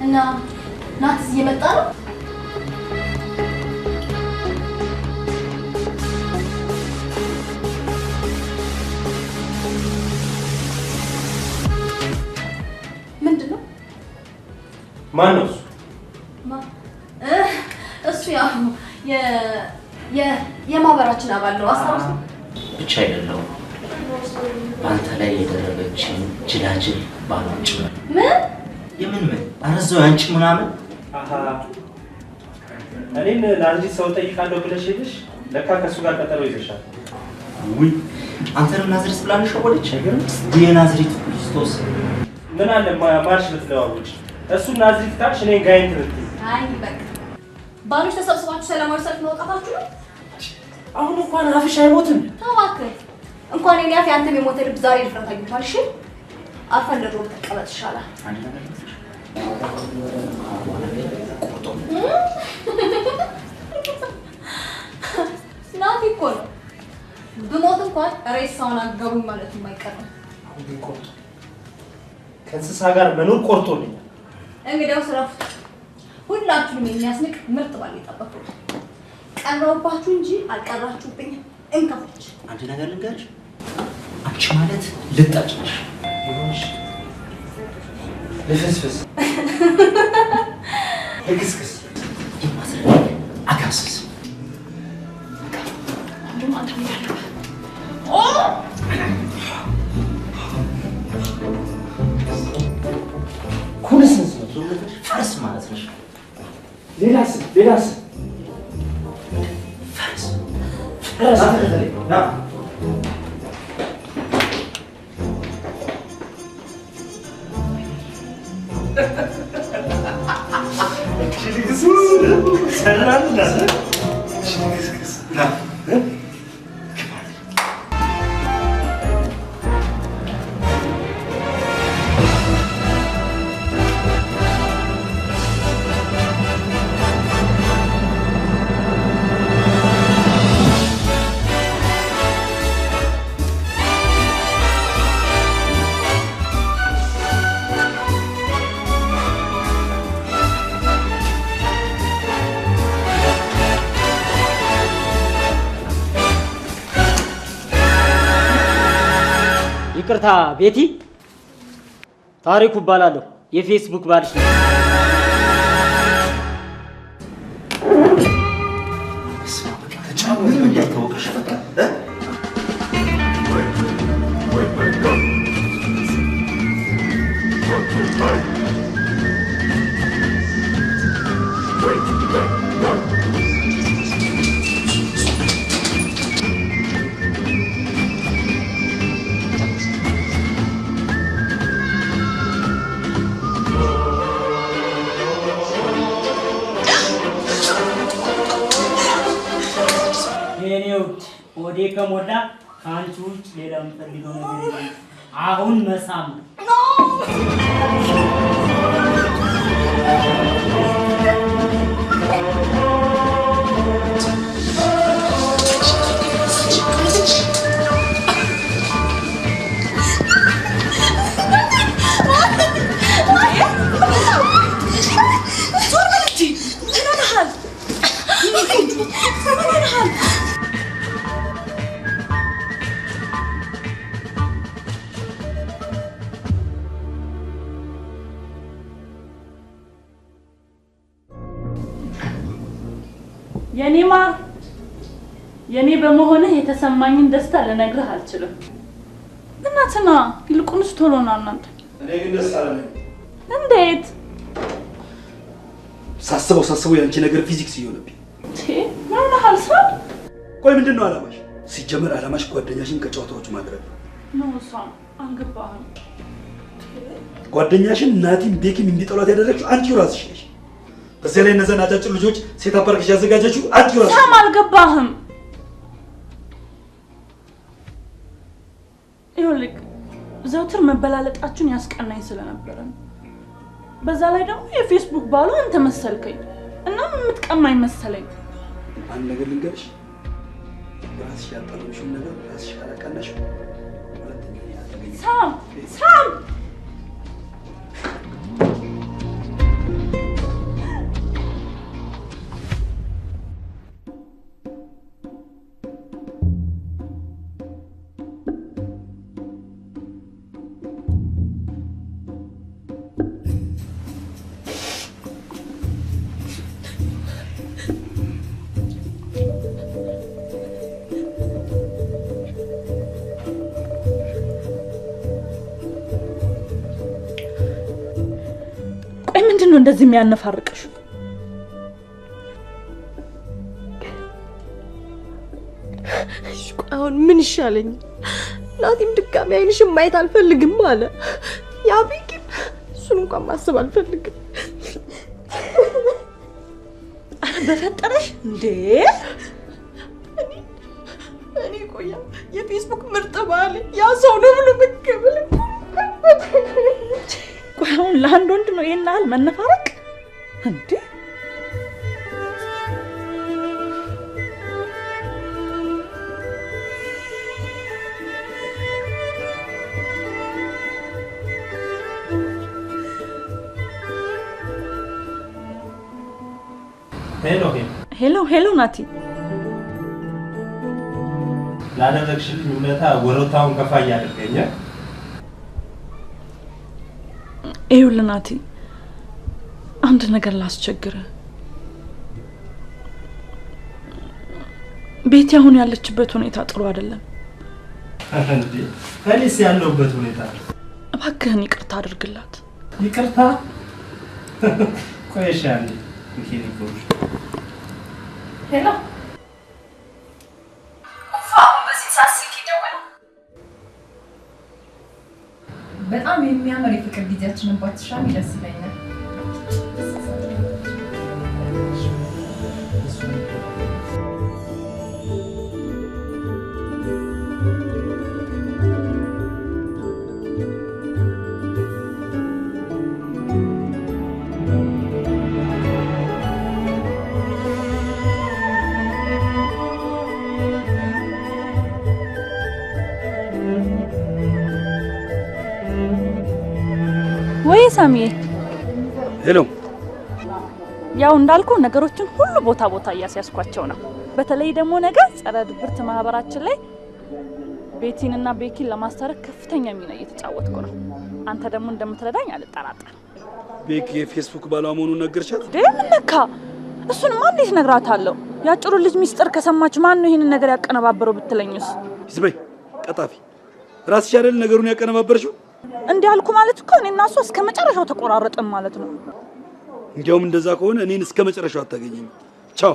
እና ናትስ እየመጣ ነው? ምንድን ነው? ማን ነው እሱ? እሱ ያው የማህበራችን አባል ነው። አስታውስ ብቻ አይደለሁም በአንተ ላይ የደረበችን ጅላጅል ባሎች ምን የምን አረዘው ያንቺ ምናምን እኔን ናዝሬት ሰው ጠይቃለሁ ብለሽ ሄደሽ ለካ ከእሱ ጋር ቀጠሮ ይዘሻል። ውይ አንተንም ናዝሬት ብላን ሸወደች። የናዝሬት ክርስቶስ ምን አለ ማርሽ ብትለዋወጭ እሱ ናዝሬት ካልሽ እኔ ጋይንት ብትይ። አይ በቃ ባሎች ተሰብስባችሁ ሰላማዊ ሰልፍ መውጣታችሁ ነው። አሁን እንኳን አፍሽ አይሞትም። እባክህ እንኳን እኔ አፍ ያንተም የሞተ ልብ ዛሬ ድፍረት አግኝቷል። እሺ አርፈን ለድሮ ተቀመጥ ይሻላል። ናቲ እኮ ነው ብሞት እንኳን ሬሳውን አገቡኝ ማለት የማይቀርም። ከእንስሳ ጋር መኖር ቆርጦልኛል። እንግዲያው ስረፉት። ሁላችሁም የሚያስንቅ ምርጥ ባል ይጠበቁ። ቀረውባችሁ እንጂ አልቀራችሁብኝም። እንከፎች አንድ ነገር ልንገርሽ፣ አንቺ ማለት ልጣጭ ነሽ። ልፍስፍስ ልክስክስ አጋስስ ኩንስንስ ፈርስ ማለት ነሽ። ሌላስ ፈርስ ና ይቅርታ ቤቲ፣ ታሪኩ እባላለሁ። የፌስቡክ ባልሽ ነው። ምንም እንዳይታወቅሽ በቃ ወዴ ከሞላ ከአንቺ ውጭ ሌላ የምፈልገው ነገር የለም። አሁን መሳም ነው። የኔ ማር የኔ በመሆነ የተሰማኝን ደስታ ልነግርህ አልችልም። እናትና ይልቁንስ ቶሎ ና እናንተ። እኔ ግን ደስ አለኝ። እንዴት? ሳስበው ያንቺ ነገር ፊዚክስ እየሆነብኝ። ምን ሀልሳ? ቆይ ምንድነው አላማሽ? ሲጀመር አላማሽ ጓደኛሽን ከጨዋታዎቹ ማድረግ ነው። ነው አንገባህም። ጓደኛሽን ናቲም ቤኪም እንዲጠሏት ያደረግሽው አንቺው ራስሽ ነሽ። በዚያ ላይ እነዛን አጫጭር ልጆች ሴት አፓርክሽ ያዘጋጀችው አንቺው ራስሽ። ሳም አልገባህም። ይኸውልህ ዘውትር መበላለጣችሁን ያስቀናኝ ስለነበረ ነው። በዛ ላይ ደግሞ የፌስቡክ ባሉ አንተ መሰልከኝ እና የምትቀማኝ መሰለኝ። አንድ ነገር ልንገርሽ፣ ራስሽ ያጣለሽውን ነገር ራስሽ ካላቀናሽ ሳም ምንድነው እንደዚህ የሚያነፋርቅሽ? እሺ አሁን ምን ይሻለኝ? ናቲም ድጋሚ አይንሽም ማየት አልፈልግም አለ። ያ ቤኪም እሱን እንኳን ማሰብ አልፈልግም። አረ በፈጠረሽ እንዴ! እኔ ቆያ የፌስቡክ ምርጥ ባል ያ ሰው ነው ብሎ መከበል ቆያውን ለአንድ ወንድ ነው ይሄን ያህል መነፋረቅ እንዴ? ሄሎ ናቲ፣ ላደረግሽልኝ ውለታ ወሮታውን ከፋ እያደረገኛል። ይኸውልህ ናቲ፣ አንድ ነገር ላስቸግረ። ቤቴ አሁን ያለችበት ሁኔታ ጥሩ አይደለም። እንዴ እኔስ ያለሁበት ሁኔታ እባክህን ይቅርታ አድርግላት። ይቅርታ? ቆይሽ አንዴ ምኪኒ ቆይ። ሄሎ በጣም የሚያምር የፍቅር ጊዜያችንን ባትሻም ደስ ይለኛል። ወይ ሳሚዬ። ሄሎ። ያው እንዳልኩ ነገሮችን ሁሉ ቦታ እያስያዝኳቸው ነው። በተለይ ደግሞ ነገ ጸረ ድብርት ማህበራችን ላይ ቤቲንና ቤኪን ለማስታረቅ ከፍተኛ ሚና እየተጫወትኩ ነው። አንተ ደግሞ እንደምትረዳኝ አልጠራጠርም። ቤኪ የፌስቡክ ባሏ መሆኑን ነገርሻት? ምን ነካ? እሱን ማን እንዴት ነግራታለሁ? ያጭሩ ልጅ ሚስጥር ከሰማች ማን ነው ይሄንን ነገር ያቀነባበረው ብትለኝስ? ዝበይ ቀጣፊ፣ ራስሽ አይደል ነገሩን ያቀነባበርሽው? እንዲያልኩ ማለት እኮ እኔና እሱ እስከ መጨረሻው ተቆራረጥን ማለት ነው። እንዲያውም እንደዛ ከሆነ እኔን እስከ መጨረሻው አታገኘኝ። ቻው።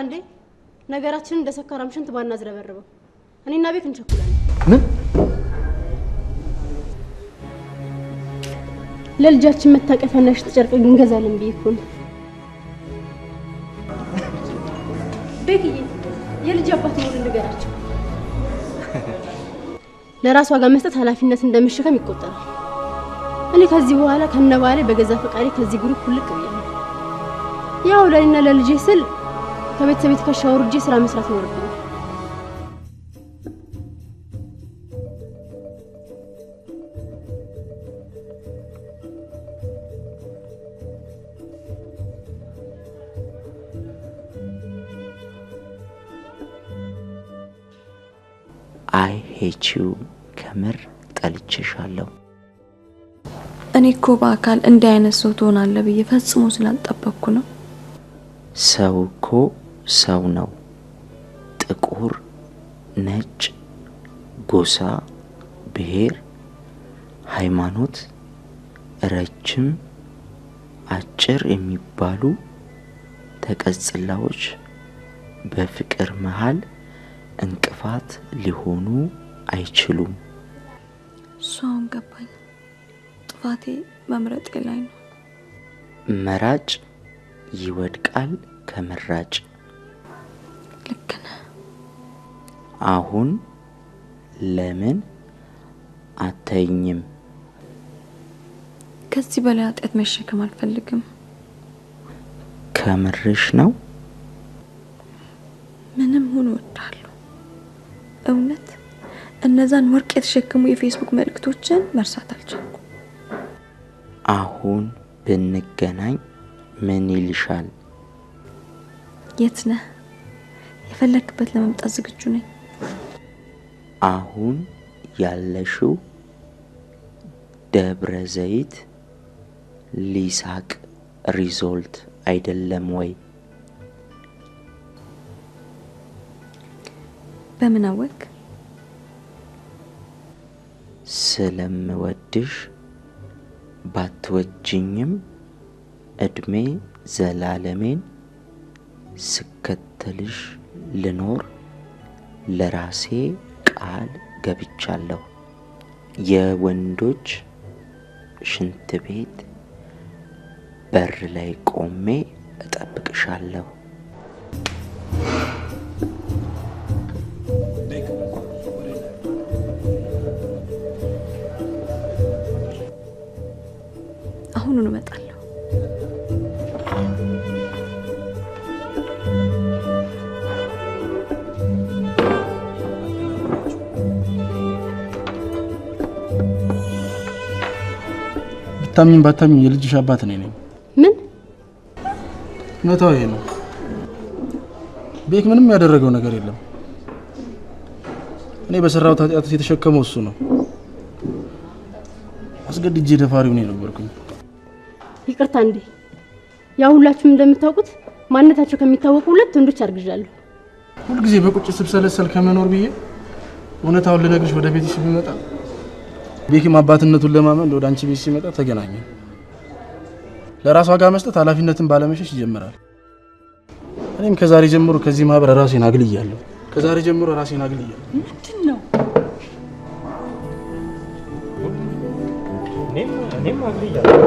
እንዴ ነገራችንን እንደ ሰካራም ሽንት ባናዝረበርበው። እኔና ቤክ እንቸኩላለን። ምን ለልጃችን መታቀፊያና ሽት ጨርቅ እንገዛለን ብዬ እኮ ነው። ቤክዬ የልጅ አባት ነው ልንገራቸው። ለራስ ዋጋ መስጠት ኃላፊነት እንደመሸከም ይቆጠራል። እኔ ከዚህ በኋላ ከነባሌ በገዛ ፈቃዴ ከዚህ ግሩፕ ሁልቅ ብያለሁ። ያው ለኔና ለልጄ ስል ከቤተሰብ የተከሻው ርጄ ስራ መስራት ይኖርብኛል። አይ ሄት ዩ ከምር ጠልቼሻለሁ። እኔ እኮ በአካል እንዲህ አይነት ሰው ትሆናለህ ብዬ ፈጽሞ ስላልጠበቅኩ ነው። ሰው እኮ ሰው ነው። ጥቁር፣ ነጭ፣ ጎሳ፣ ብሔር፣ ሃይማኖት፣ ረጅም፣ አጭር የሚባሉ ተቀጽላዎች በፍቅር መሃል እንቅፋት ሊሆኑ አይችሉም። እሷም ገባኝ። ጥፋቴ መምረጤ ላይ ነው። መራጭ ይወድቃል ከመራጭ። ልክ ነህ። አሁን ለምን አተኝም? ከዚህ በላይ ኃጢአት መሸከም አልፈልግም። ከምርሽ ነው? ምንም ሆኖ እወዳለሁ። እውነት እነዛን ወርቅ የተሸከሙ የፌስቡክ መልእክቶችን መርሳት አልቻልኩም። አሁን ብንገናኝ ምን ይልሻል? የት ነህ? የፈለክበት ለመምጣት ዝግጁ ነኝ። አሁን ያለሽው ደብረ ዘይት ሊሳቅ ሪዞልት አይደለም ወይ? በምን አወቅ? ስለምወድሽ ባትወጂኝም እድሜ ዘላለሜን ስከተልሽ ልኖር ለራሴ ቃል ገብቻለሁ። የወንዶች ሽንት ቤት በር ላይ ቆሜ እጠብቅሻለሁ። አሁኑን እመጣለሁ። ብታምኝ ባታምኝ የልጅሽ አባት ነኝ። ምን እውነታው ይሄ ነው። ቤክ ምንም ያደረገው ነገር የለም። እኔ በሰራው ኃጢአት የተሸከመው እሱ ነው። አስገድጄ ደፋሪው ነው ነበርኩኝ። ይቅርታ እንዴ። ያው ሁላችሁም እንደምታውቁት ማንነታቸው ከሚታወቁ ሁለት ወንዶች አርግዣለሁ። ሁሉ ጊዜ በቁጭት ስብሰለሰል ከመኖር ብዬ እውነታውን ልነግርሽ ወደ ቤትሽ ብመጣ ቤኪም አባትነቱን ለማመን ወደ አንቺ ቤት ሲመጣ ተገናኘ። ለራስ ዋጋ መስጠት ኃላፊነትን ባለመሸሽ ይጀምራል። እኔም ከዛሬ ጀምሮ ከዚህ ማህበር ራሴን አግልያለሁ። ከዛሬ ጀምሮ ራሴን አግልያለሁ። ምንድነው? እኔም አግልያለሁ።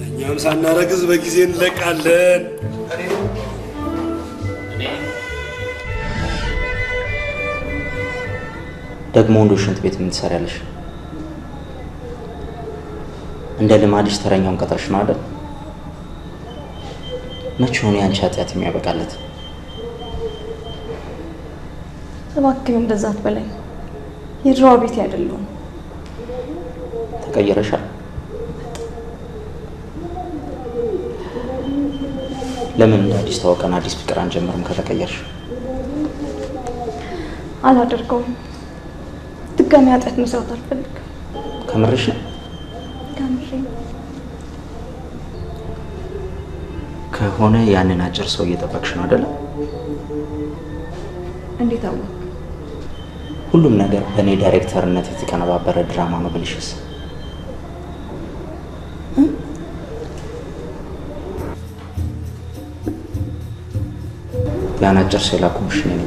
እኛም ሳናረግዝ በጊዜ እንለቃለን። ደግሞ ወንዶች ሽንት ቤት ምን ትሰሪያለሽ? እንደ ልማድሽ ተረኛውን ቀጥረሽ ነው አይደል? መቼ ሆነ ያንቺ ኃጢአት የሚያበቃለት? እባክህ እንደዛ አትበለኝ። የድሮ ቤት አይደለም። ተቀየረሻል። ለምን እንደ አዲስ ተዋውቀን አዲስ ፍቅር አንጀምርም? ከተቀየርሽ አላደርገውም። ድጋሚ ኃጢአት መስራት አልፈልግም። ከምርሽ ነው? ከምሬ ከሆነ ያንን አጭር ሰው እየጠበቅሽ ነው አይደል? እንዴት አወቅ? ሁሉም ነገር በእኔ ዳይሬክተርነት የተቀነባበረ ድራማ ነው ብልሽስ? ያን አጭር ስላኩሽ ነኝ።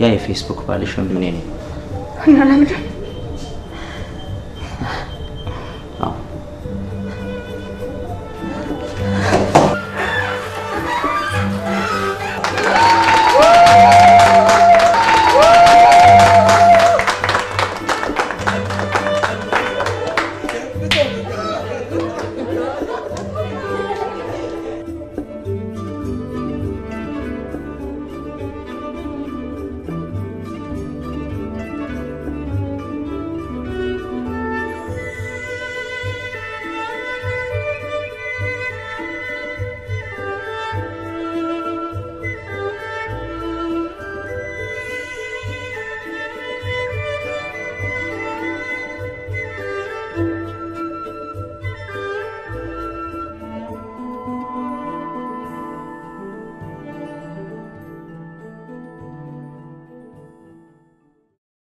ያ የፌስቡክ ባልሽም ምን ነኝ? እና ለምን